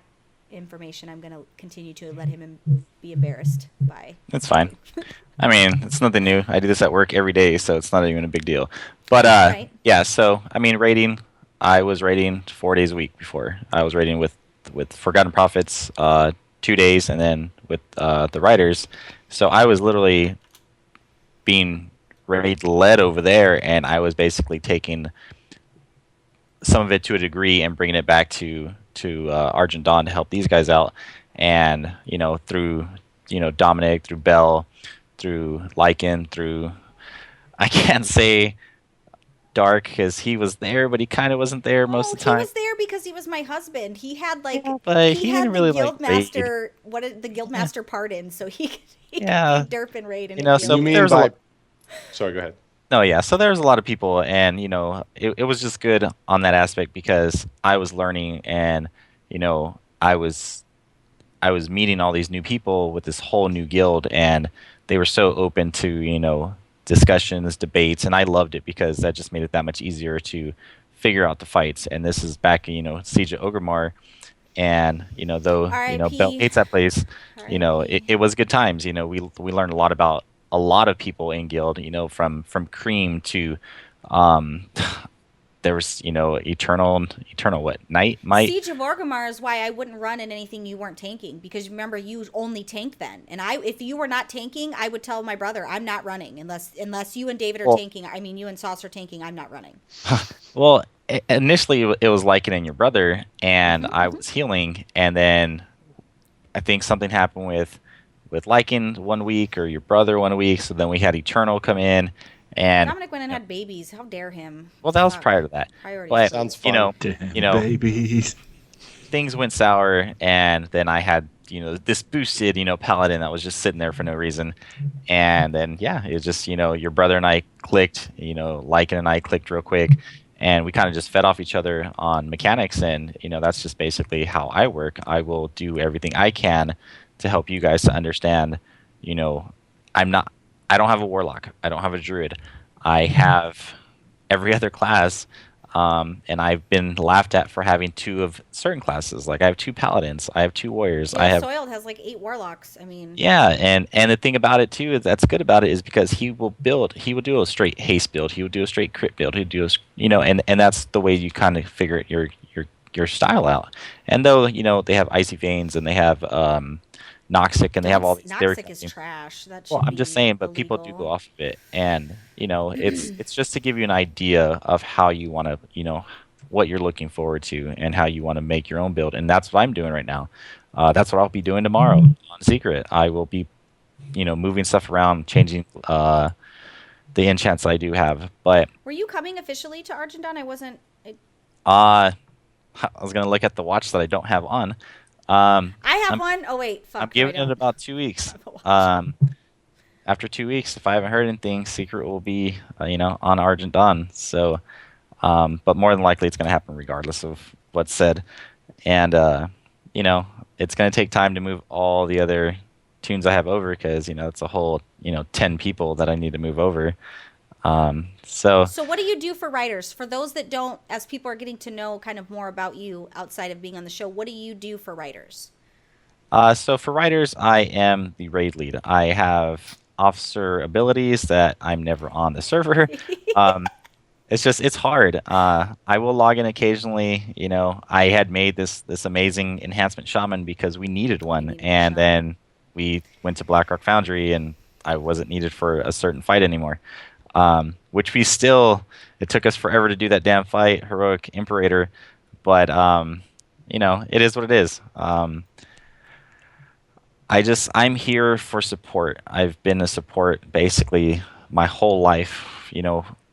information, I'm going to continue to let him be embarrassed by. That's fine. I mean, it's nothing new. I do this at work every day, so it's not even a big deal. But Right. yeah, so I mean, raiding. I was raiding 4 days a week before. I was raiding with Forgotten Prophets 2 days, and then with the Riders. So I was literally being raid led over there, and I was basically taking some of it to a degree and bringing it back to Argent Dawn to help these guys out. And through Dominic, through Bell, through Lycan, through, I can't say Dark because he was there, but he kind of wasn't there most of the time. He was there because he was my husband. He had but he had didn't really the like Guildmaster, the Guildmaster pardon, so he could Yeah. derp and raid. And So You mean there was a by... lot. Sorry, go ahead. No, yeah. So there was a lot of people, and it was just good on that aspect because I was learning, and I was meeting all these new people with this whole new guild, and they were so open to discussions, debates, and I loved it because that just made it that much easier to figure out the fights. And this is back Siege of Orgrimmar, and though R.I.P. Bell hates that place, R.I.P. it was good times. We learned a lot about a lot of people in guild, from Cream to there was eternal what Night might. Siege of Orgrimmar is why I wouldn't run in anything you weren't tanking, because remember, you only tank then, and if you were not tanking, I would tell my brother I'm not running unless you and David are tanking. I mean, you and Sauce are tanking. I'm not running. Well, initially it was Lycan and your brother, and I was healing, and then I think something happened with Lycan 1 week, or your brother 1 week, so then we had Eternal come in. And Dominic went and had babies. How dare him? Well, that was prior to that. Priorities. But Sounds fun. Babies. Things went sour, and then I had this boosted paladin that was just sitting there for no reason, and then it was just your brother and I clicked, Lycan and I clicked real quick, and we kind of just fed off each other on mechanics, and that's just basically how I work. I will do everything I can to help you guys to understand. I don't have a warlock. I don't have a druid. I have every other class, and I've been laughed at for having 2 of certain classes. Like I have 2 paladins, I have 2 warriors. Yeah, I have Soiled has like 8 warlocks. I mean. Yeah, and the thing about it too that's good about it is because he will do a straight haste build. He will do a straight crit build. He'll do and that's the way you kind of figure your style out. And though they have Icy Veins and they have Noxic, and they have all these. Noxic is trash. Well, I'm just saying, but people do go off of it, and it's just to give you an idea of how you want to, what you're looking forward to, and how you want to make your own build, and that's what I'm doing right now. That's what I'll be doing tomorrow on Secret. I will be, moving stuff around, changing the enchants I do have. But were you coming officially to Argent Dawn? I wasn't. I was gonna look at the watch that I don't have on. I have one. Oh wait, fuck. I'm giving it about 2 weeks. After 2 weeks, if I haven't heard anything, Secret will be, on Argent Dawn. So, but more than likely, it's going to happen regardless of what's said. And it's going to take time to move all the other tunes I have over because it's a whole 10 people that I need to move over. So what do you do for writers? For those that don't, as people are getting to know kind of more about you outside of being on the show, what do you do for writers? So for writers, I am the raid lead. I have officer abilities that I'm never on the server. It's hard. I will log in occasionally. I had made this amazing enhancement shaman because we needed one, and then we went to Blackrock Foundry, and I wasn't needed for a certain fight anymore. Which it took us forever to do that damn fight, Heroic Imperator, but it is what it is. I'm here for support. I've been a support basically my whole life.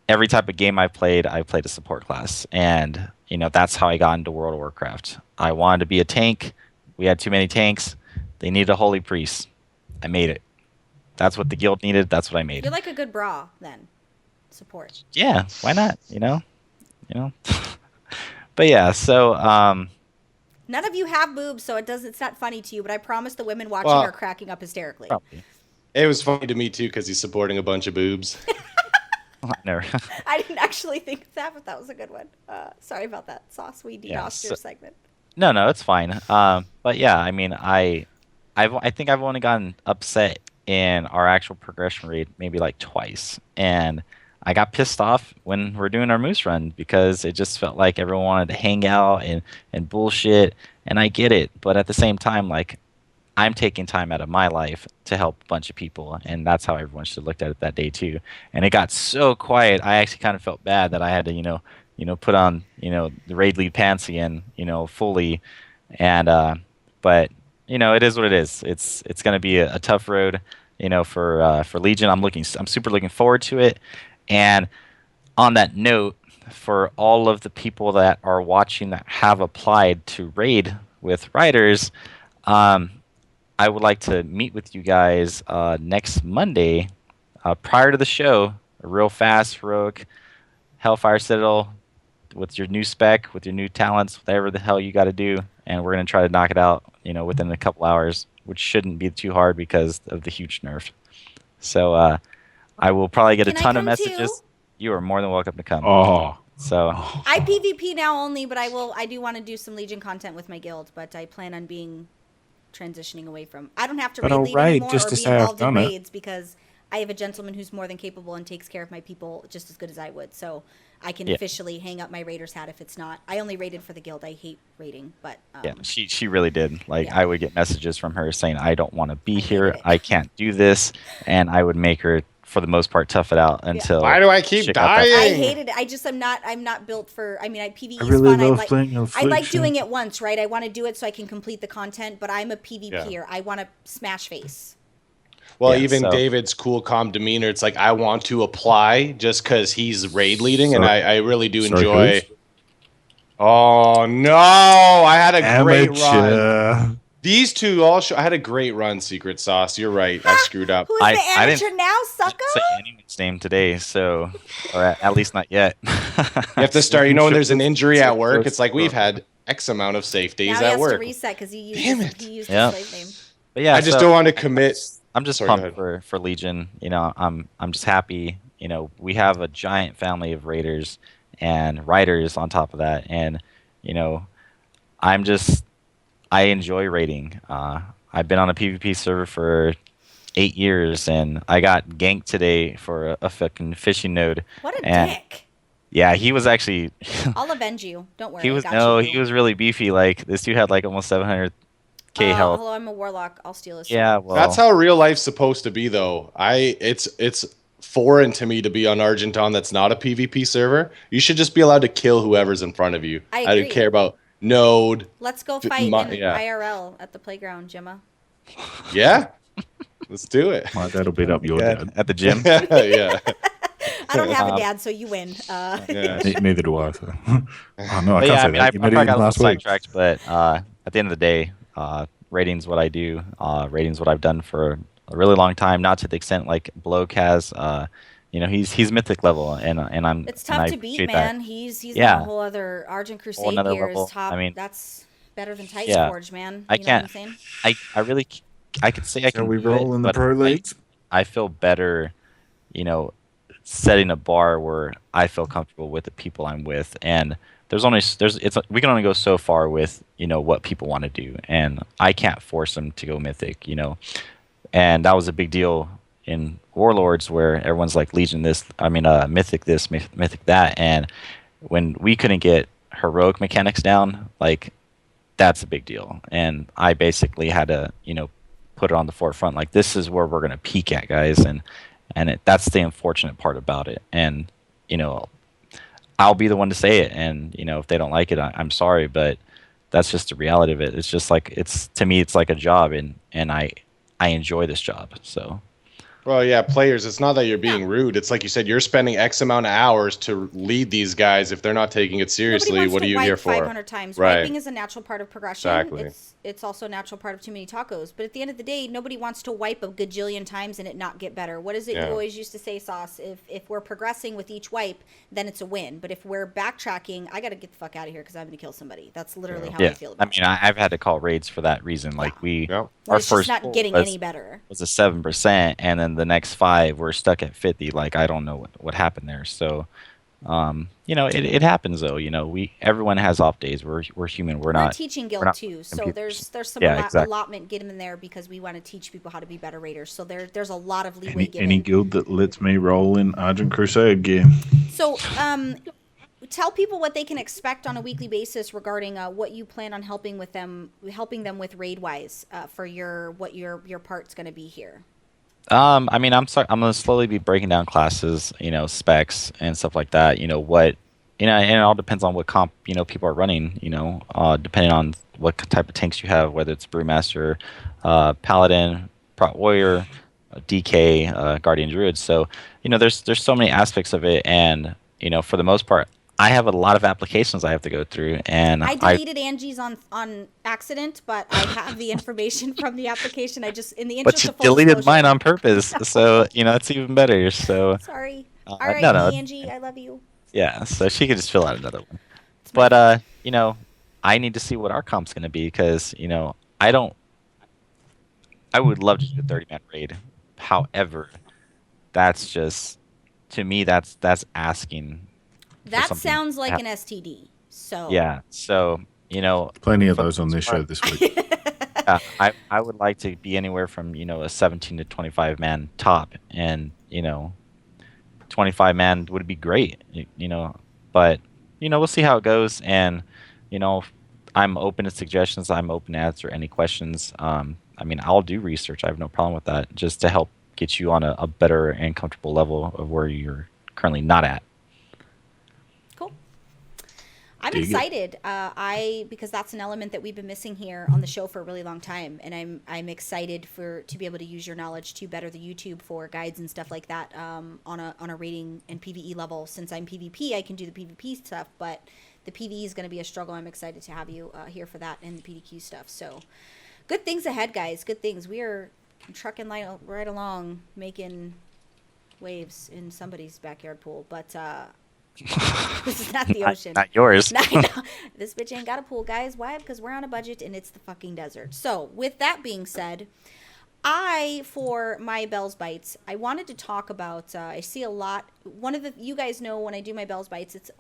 Every type of game I've played a support class, and that's how I got into World of Warcraft. I wanted to be a tank. We had too many tanks. They needed a holy priest. I made it. That's what the guild needed. That's what I made. You're like a good bra, then. Support. Yeah, why not? But yeah, so none of you have boobs, so it's not funny to you. But I promise the women watching are cracking up hysterically. Probably. It was funny to me too because he's supporting a bunch of boobs. Never. I didn't actually think of that, but that was a good one. Sorry about that, Sauce. We DDoSed your segment. No, it's fine. But yeah, I mean, I think I've only gotten upset in our actual progression rate maybe like twice, and I got pissed off when we're doing our moose run because it just felt like everyone wanted to hang out and bullshit, and I get it, but at the same time, like I'm taking time out of my life to help a bunch of people, and that's how everyone should have looked at it that day too. And it got so quiet, I actually kind of felt bad that I had to, put on, the raid lead pants again, fully. And but it is what it is. It's going to be a tough road, for Legion. I'm super looking forward to it. And on that note, for all of the people that are watching that have applied to raid with writers, I would like to meet with you guys next Monday prior to the show. A real fast, heroic Hellfire Citadel with your new spec, with your new talents, whatever the hell you got to do. And we're going to try to knock it out, within a couple hours, which shouldn't be too hard because of the huge nerf. So I will probably get a ton of messages. Too? You are more than welcome to come. Oh. So I PvP now only, but I do want to do some Legion content with my guild, but I plan on transitioning away from. I don't have to But raid I'll lead raid anymore just or to be say I've involved in done it. raids because I have a gentleman who's more than capable and takes care of my people just as good as I would. So I can officially hang up my raider's hat if it's not. I only raided for the guild. I hate raiding, but yeah, she really did. Like yeah. I would get messages from her saying, "I don't want to be here. hated it. I can't do this," and I would make her, for the most part, tough it out until. Why do I keep she got that- dying? I hated it. I'm not built for. I mean, PvE I is really fun. love playing I like Affliction. doing it once, right? I want to do it so I can complete the content. But I'm a PvPer. I want to smash face. Well, Yeah, even so- David's cool, calm demeanor. It's like I want to apply just because he's raid leading, and I really do Sorry, enjoy. who's? Oh no! I had a great run. Amateur. These two all show. I had a great run, Secret Sauce. You're right. I screwed up. Who's I the amateur didn't- now, I sucker? didn't say anyone's name today, so or at least not yet. You have to start. When there's an injury at work, it's like we've had X amount of safe days Now he at has to work. reset because he used Damn his, it. he used Yeah. his slave name. But yeah, I just so don't want to commit. I'm just Sorry, go pumped ahead. for Legion. I'm just happy. We have a giant family of raiders and writers on top of that, and I enjoy raiding. I've been on a PvP server for 8 years, and I got ganked today for a fucking fishing node. What a and dick. Yeah, he was actually. I'll avenge you. Don't worry. he was I got you. he was really beefy. Like this dude had like almost 700k health. Hello, I'm a warlock. I'll steal his. Yeah, sword. well, That's how real life's supposed to be, though. It's foreign to me to be on Argenton that's not a PvP server. You should just be allowed to kill whoever's in front of you. I don't agree. care about node. Let's go fight in yeah. IRL at the playground, Gemma. Yeah, let's do it. My dad'll beat up your dad. at the gym. Yeah. I don't have a dad, so you win. Yeah. Neither do I. So. Oh no, I But can't yeah, say I mean, that. You I made probably it got a little last week. sidetracked, but at the end of the day, rating's what I do. Rating's what I've done for a really long time. Not to the extent like Bloke has. He's mythic level, and I'm. It's and tough I to beat, appreciate that. man. He's Yeah. on a whole other Argent Crusade another gear level. is top. I mean, that's better than Titan's yeah. Forge, man. I You know what I'm can't- saying? I really, I could say I Shall can. we do roll it, in the but pro leagues? I feel better, setting a bar where I feel comfortable with the people I'm with, and we can only go so far with what people want to do, and I can't force them to go mythic, and that was a big deal in Warlords where everyone's like Legion mythic this, mythic that, and when we couldn't get heroic mechanics down, like that's a big deal, and I basically had to put it on the forefront, like this is where we're gonna peak at, guys, and that's the unfortunate part about it, and I'll be the one to say it, and if they don't like it, I'm sorry, but that's just the reality of it. It's just like to me it's like a job, and I enjoy this job, so. Well, yeah, players, it's not that you're being rude. It's like you said, you're spending X amount of hours to lead these guys. If they're not taking it seriously, Nobody wants what to are you wipe here for? 500 times. Right. Wiping is a natural part of progression. Exactly. It's also a natural part of too many tacos. But at the end of the day, nobody wants to wipe a gajillion times and it not get better. What is it you always used to say, Sauce? If we're progressing with each wipe, then it's a win. But if we're backtracking, I got to get the fuck out of here because I'm going to kill somebody. That's literally how I feel about it. I've had to call raids for that reason. Like When our it's first just not goal getting any better. was a 7%, and then the next 5 we're stuck at 50. Like I don't know what happened there. So, It happens though. Everyone has off days. We're human. We're We're a not teaching we're guild not too, so computers. there's some Yeah, exactly. allotment given there because we want to teach people how to be better raiders. So there's a lot of leeway Any given. guild that lets me roll in Argent Crusade gear. So tell people what they can expect on a weekly basis regarding what you plan on helping them with raid wise for what your part's going to be here. I mean, I'm gonna slowly be breaking down classes, specs and stuff like that. And it all depends on what comp people are running. Depending on what type of tanks you have, whether it's Brewmaster, Paladin, Prot Warrior, DK, Guardian Druid. So there's so many aspects of it, and for the most part, I have a lot of applications I have to go through, and I deleted Angie's on accident, but I have the information from the application. I just, in the interest But you of full deleted disclosure- mine on purpose, so it's even better. So Sorry. All right, no. Angie, I love you. Yeah, so she could just fill out another one. It's my But I need to see what our comp's gonna be because I would love to do a 30-man raid. However, that's just to me that's asking. for That something sounds to like happen. an STD. So Yeah. So Plenty of for the those on most this show part, this week. yeah, I would like to be anywhere from a 17 to 25 man top, and 25 man would be great. But we'll see how it goes, and I'm open to suggestions. I'm open to answer any questions. I mean, I'll do research. I have no problem with that, just to help get you on a better and comfortable level of where you're currently not at. cool. I'm Dig it. excited. Because that's an element that we've been missing here on the show for a really long time, and I'm excited to be able to use your knowledge to better the YouTube for guides and stuff like that on a rating and PvE level. Since I'm PvP, I can do the PvP stuff, but the PvE is going to be a struggle. I'm excited to have you here for that and the PDQ stuff. So, good things ahead, guys. Good things. We are trucking right along, making waves in somebody's backyard pool, but this is not the ocean. Not yours. I know. This bitch ain't got a pool, guys. Why? Because we're on a budget and it's the fucking desert. So, with that being said, for my Bell's Bites, I wanted to talk about, I see a lot, you guys know when I do my Bell's Bites, it's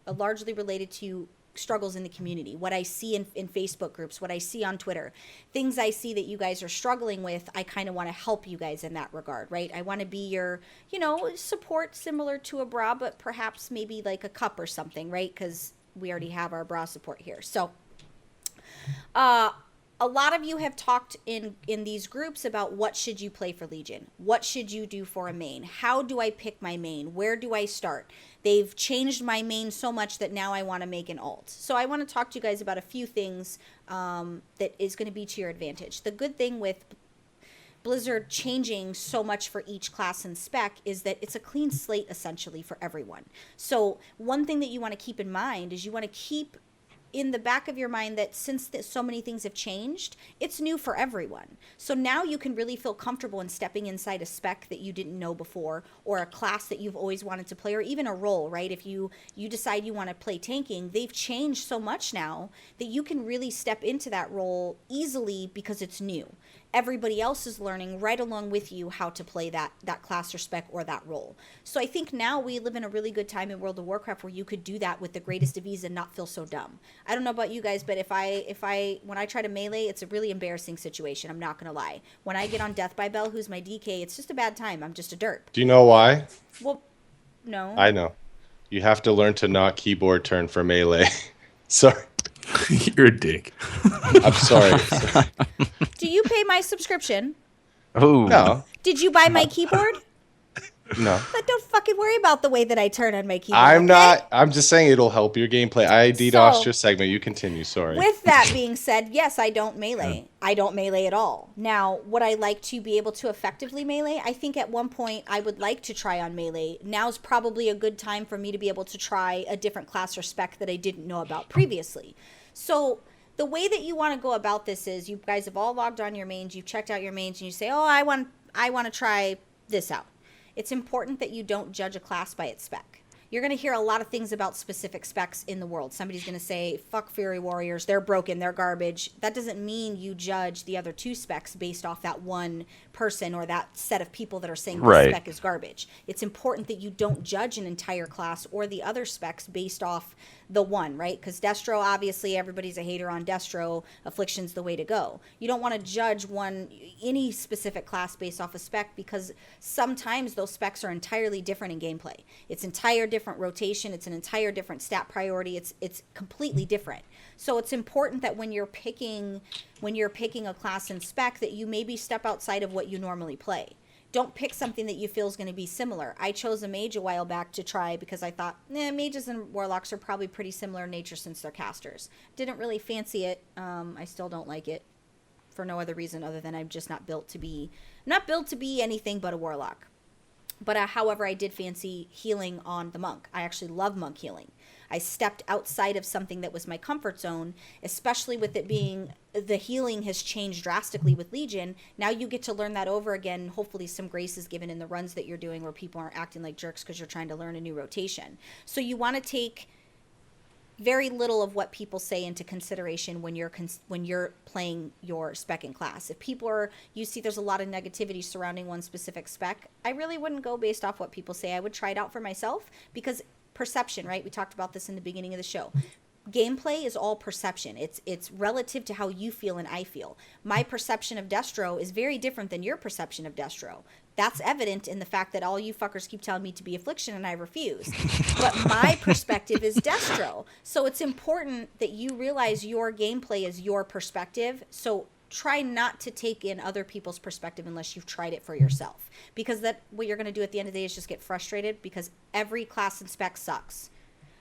largely related to struggles in the community, what I see in Facebook groups, what I see on Twitter, things I see that you guys are struggling with. I kind of want to help you guys in that regard, right? I want to be your, support similar to a bra, but perhaps maybe like a cup or something, right? Because we already have our bra support here. So, a lot of you have talked in these groups about what should you play for Legion? What should you do for a main? How do I pick my main? Where do I start? They've changed my main so much that now I want to make an alt. So I want to talk to you guys about a few things that is going to be to your advantage. The good thing with Blizzard changing so much for each class and spec is that it's a clean slate essentially for everyone. So one thing that you want to keep in mind is you want to keep in the back of your mind that since so many things have changed, it's new for everyone. So now you can really feel comfortable in stepping inside a spec that you didn't know before, or a class that you've always wanted to play, or even a role, right? If you decide you want to play tanking, they've changed so much now that you can really step into that role easily because it's new. Everybody else is learning right along with you how to play that class or spec or that role. So I think now we live in a really good time in World of Warcraft where you could do that with the greatest of ease and not feel so dumb. I don't know about you guys, but when I try to melee, it's a really embarrassing situation. I'm not gonna lie. When I get on Death by Bell, who's my DK, it's just a bad time. I'm just a derp. Do you know why? Well, no. I know. You have to learn to not keyboard turn for melee. Sorry. You're a dick. I'm sorry. Do you pay my subscription? Oh No. Did you buy my keyboard? No. But don't fucking worry about the way that I turn on my keyboard. I'm okay? not. I'm just saying it'll help your gameplay. I DDoSed So- your segment. You continue. Sorry. With that being said, yes, I don't melee. I don't melee at all. Now, would I like to be able to effectively melee? I think at one point I would like to try on melee. Now's probably a good time for me to be able to try a different class or spec that I didn't know about previously. So the way that you want to go about this is you guys have all logged on your mains, you've checked out your mains, and you say, oh, I want to try this out. It's important that you don't judge a class by its spec. you're going to hear a lot of things about specific specs in the world. Somebody's going to say, fuck Fury Warriors, they're broken, they're garbage. That doesn't mean you judge the other 2 specs based off that one person or that set of people that are saying this spec is garbage. It's important that you don't judge an entire class or the other specs based off the one, right? Because Destro, obviously, everybody's a hater on Destro. Affliction's the way to go. You don't want to judge any specific class based off a spec, because sometimes those specs are entirely different in gameplay. It's entire different rotation. It's an entire different stat priority. It's completely different. So it's important that when you're picking a class and spec, that you maybe step outside of what you normally play. Don't pick something that you feel is going to be similar. I chose a mage a while back to try because I thought, mages and warlocks are probably pretty similar in nature since they're casters. Didn't really fancy it. I still don't like it for no other reason other than I'm just not built to be anything but a warlock. But however, I did fancy healing on the monk. I actually love monk healing. I stepped outside of something that was my comfort zone, especially with it being the healing has changed drastically with Legion. Now you get to learn that over again. Hopefully some grace is given in the runs that you're doing where people aren't acting like jerks because you're trying to learn a new rotation. So you want to take very little of what people say into consideration when you're playing your spec in class. If you see there's a lot of negativity surrounding one specific spec, I really wouldn't go based off what people say. I would try it out for myself, because perception, right? We talked about this in the beginning of the show. Gameplay is all perception. It's relative to how you feel and I feel. My perception of Destro is very different than your perception of Destro. That's evident in the fact that all you fuckers keep telling me to be Affliction and I refuse. But my perspective is Destro. So it's important that you realize your gameplay is your perspective. So try not to take in other people's perspective unless you've tried it for yourself. Because what you're going to do at the end of the day is just get frustrated, because every class and spec sucks.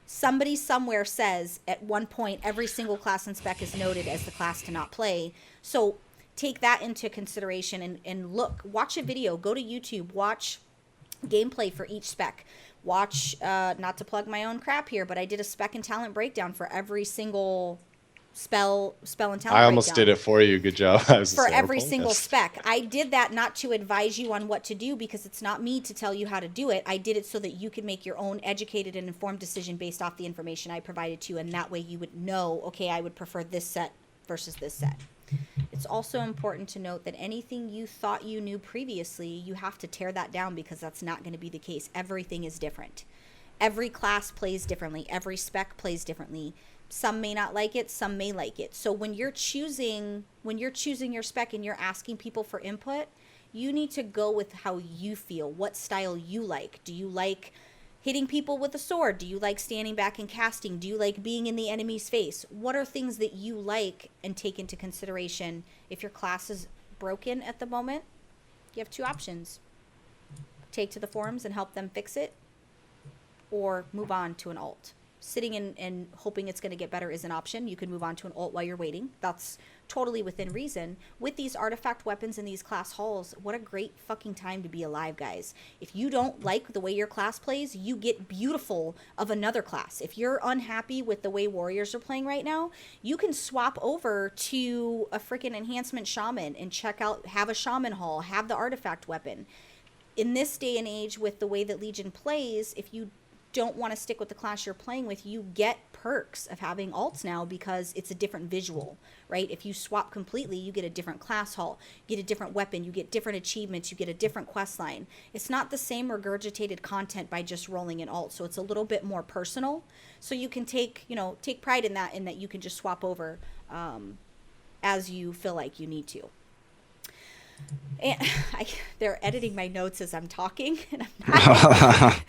Somebody somewhere says at one point every single class and spec is noted as the class to not play. So take that into consideration and watch a video, go to YouTube, watch gameplay for each spec. Watch, not to plug my own crap here, but I did a spec and talent breakdown for every single spell and talent I almost breakdown. did it for you. Good job. For every single spec. I did that not to advise you on what to do, because it's not me to tell you how to do it. I did it so that you could make your own educated and informed decision based off the information I provided to you, and that way you would know, okay, I would prefer this set versus this set. It's also important to note that anything you thought you knew previously, you have to tear that down, because that's not going to be the case. Everything is different. Every class plays differently. Every spec plays differently. Some may not like it, some may like it. So when you're choosing your spec and you're asking people for input, you need to go with how you feel, what style you like. Do you like hitting people with a sword? Do you like standing back and casting? Do you like being in the enemy's face? What are things that you like, and take into consideration? If your class is broken at the moment, you have 2 options. Take to the forums and help them fix it, or move on to an alt. Sitting and hoping it's going to get better is an option. You can move on to an alt while you're waiting. That's totally within reason. With these artifact weapons in these class halls, what a great fucking time to be alive, guys. If you don't like the way your class plays, you get beautiful of another class. If you're unhappy with the way warriors are playing right now, you can swap over to a freaking enhancement shaman and have a shaman hall, have the artifact weapon. In this day and age, with the way that Legion plays, if you don't want to stick with the class you're playing with, you get perks of having alts now, because it's a different visual, right? If you swap completely, you get a different class hall, you get a different weapon, you get different achievements, you get a different quest line. It's not the same regurgitated content by just rolling an alt, so it's a little bit more personal. So you can take pride in that you can just swap over as you feel like you need to. And they're editing my notes as I'm talking, and I'm not.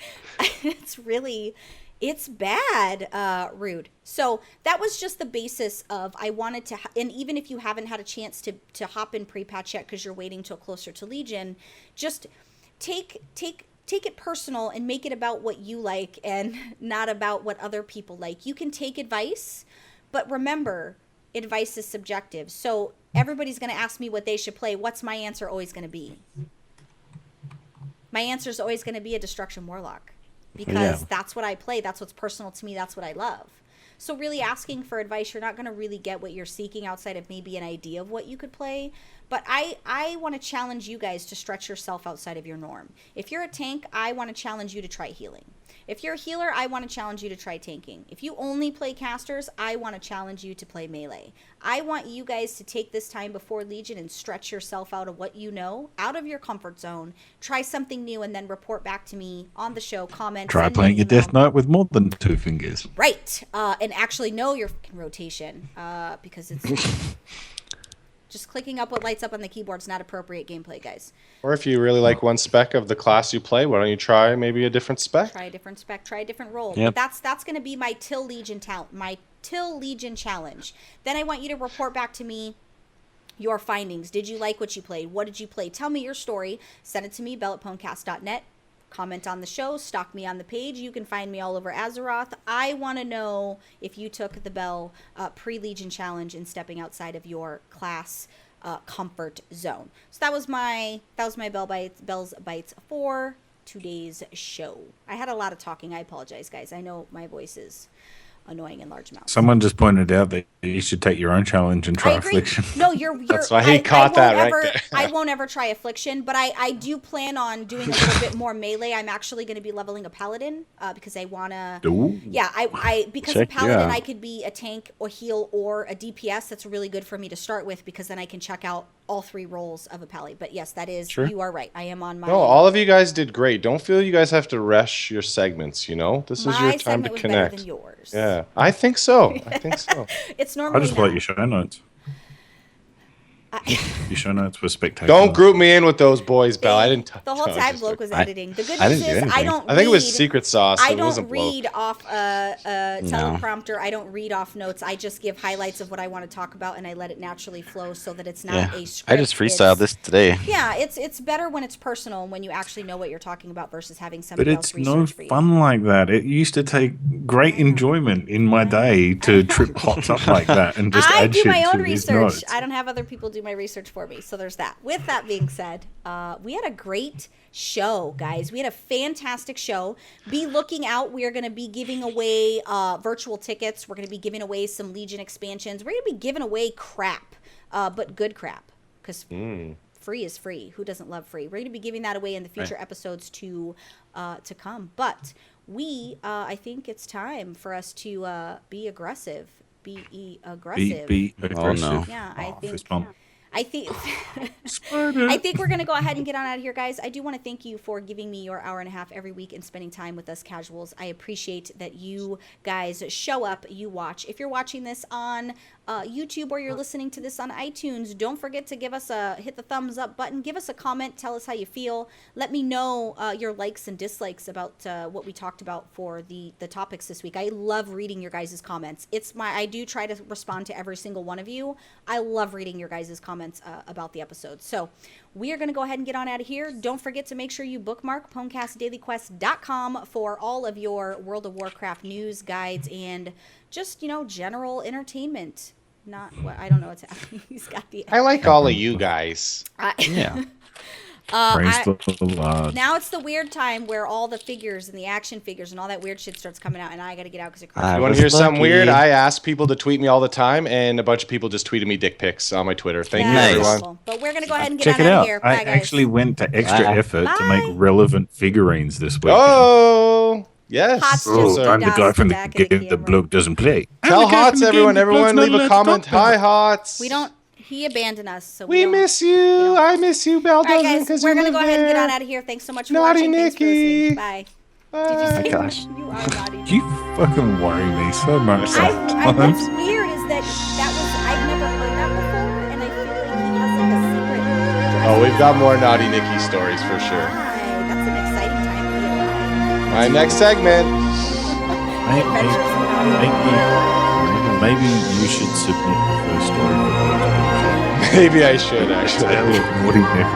It's bad, Rude. So that was just the basis of, I wanted to, and even if you haven't had a chance to hop in pre-patch yet because you're waiting till closer to Legion, just take it personal and make it about what you like and not about what other people like. You can take advice, but remember, advice is subjective. So everybody's going to ask me what they should play. What's my answer always going to be? My answer is always going to be a Destruction Warlock, because that's what I play. That's what's personal to me. That's what I love. So really asking for advice, you're not going to really get what you're seeking outside of maybe an idea of what you could play. But I want to challenge you guys to stretch yourself outside of your norm. If you're a tank, I want to challenge you to try healing. If you're a healer, I want to challenge you to try tanking. If you only play casters, I want to challenge you to play melee. I want you guys to take this time before Legion and stretch yourself out of what you know, out of your comfort zone, try something new, and then report back to me on the show, comment. Try playing your Death Knight with more than 2 fingers. Right. And actually know your rotation, because it's... Just clicking up what lights up on the keyboard is not appropriate gameplay, guys. Or if you really like one spec of the class you play, why don't you try maybe a different spec? Try a different spec, try a different role. Yep. But that's going to be my Till Legion challenge. Then I want you to report back to me your findings. Did you like what you played? What did you play? Tell me your story. Send it to me, bell@PWNCAST.net. Comment on the show, stalk me on the page. You can find me all over Azeroth. I want to know if you took the Bell pre-Legion challenge and stepping outside of your class comfort zone. So that was my Bell's Bites for today's show. I had a lot of talking. I apologize, guys. I know my voice is annoying in large amounts. Someone just pointed out that you should take your own challenge and try Affliction. No, you're That's why he caught that right there. I won't ever try Affliction, but I do plan on doing a little bit more melee. I'm actually going to be leveling a Paladin because I want to... Yeah, because a Paladin, I could be a tank or heal or a DPS. That's really good for me to start with because then I can check out all 3 roles of a Pally. But yes, that is... Sure. You are right. I am on my... No, all of you guys did great. Don't feel you guys have to rush your segments, you know? This is your time to connect. My segment was better than yours. Yeah, I think so. It's normally I just like your show notes. Your show notes were spectacular. Don't group me in with those boys, Belle. I didn't. The whole time Bloke was editing. The good news is I don't. I think it was secret sauce. I don't read off a teleprompter. I don't read off notes. I just give highlights of what I want to talk about, and I let it naturally flow so that it's not a script. I just freestyled this today. Yeah, it's better when it's personal and when you actually know what you're talking about versus having somebody else research for you. But it's no fun like that. It used to take great enjoyment in my day to trip hots up like that and just add shit to I do my own these research. notes. I don't have other people do my research for me, so there's that. With that being said, we had a great show, guys. We had a fantastic show. Be looking out. We are going to be giving away virtual tickets. We're going to be giving away some Legion expansions. We're going to be giving away crap, but good crap, because free is free. Who doesn't love free? We're going to be giving that away in the future episodes to come. But I think it's time for us to be aggressive. Be aggressive. Be aggressive. Oh, no. Yeah, I think we're going to go ahead and get on out of here, guys. I do want to thank you for giving me your hour and a half every week and spending time with us casuals. I appreciate that you guys show up, you watch. If you're watching this on YouTube or you're listening to this on iTunes, don't forget to give us hit the thumbs up button. Give us a comment. Tell us how you feel. Let me know your likes and dislikes about what we talked about for the topics this week. I love reading your guys' comments. I do try to respond to every single one of you. I love reading your guys' comments about the episodes. So we are going to go ahead and get on out of here. Don't forget to make sure you bookmark PWNCASTdailyquest.com for all of your World of Warcraft news, guides, and just, general entertainment. Not what I don't know what's happening. He's got the. I like all of you guys. Yeah. Now it's the weird time where all the figures and the action figures and all that weird shit starts coming out, and I got to get out because it. You want to hear something weird? I ask people to tweet me all the time, and a bunch of people just tweeted me dick pics on my Twitter. Thank you, everyone. But we're gonna go ahead and get Check on it out out. of here. Bye, I guys. actually went to extra effort to make Bye. relevant figurines this week. Oh, yes. Hot's Oh, just I'm the guy from the back of the game the camera. bloke doesn't play. Tell Hots, everyone. Everyone, leave a comment. Hi, Hots. We don't. He abandoned us, so We don't- miss you. I miss you, Belle. All right, doesn't guys, because we're you gonna live go ahead and get there. on out of here. Thanks so much for Naughty watching. Thanks for Nikki. listening. Bye. Did you say gosh. you are naughty? You fucking worry me so much. What's weird is that was I've never heard that before, and I feel like he has like a secret. Oh, we've got more Naughty Nikki stories for sure. Hi, that's an exciting time to be alive. My next segment. Maybe you should submit the first story. Maybe I should actually. What do you think?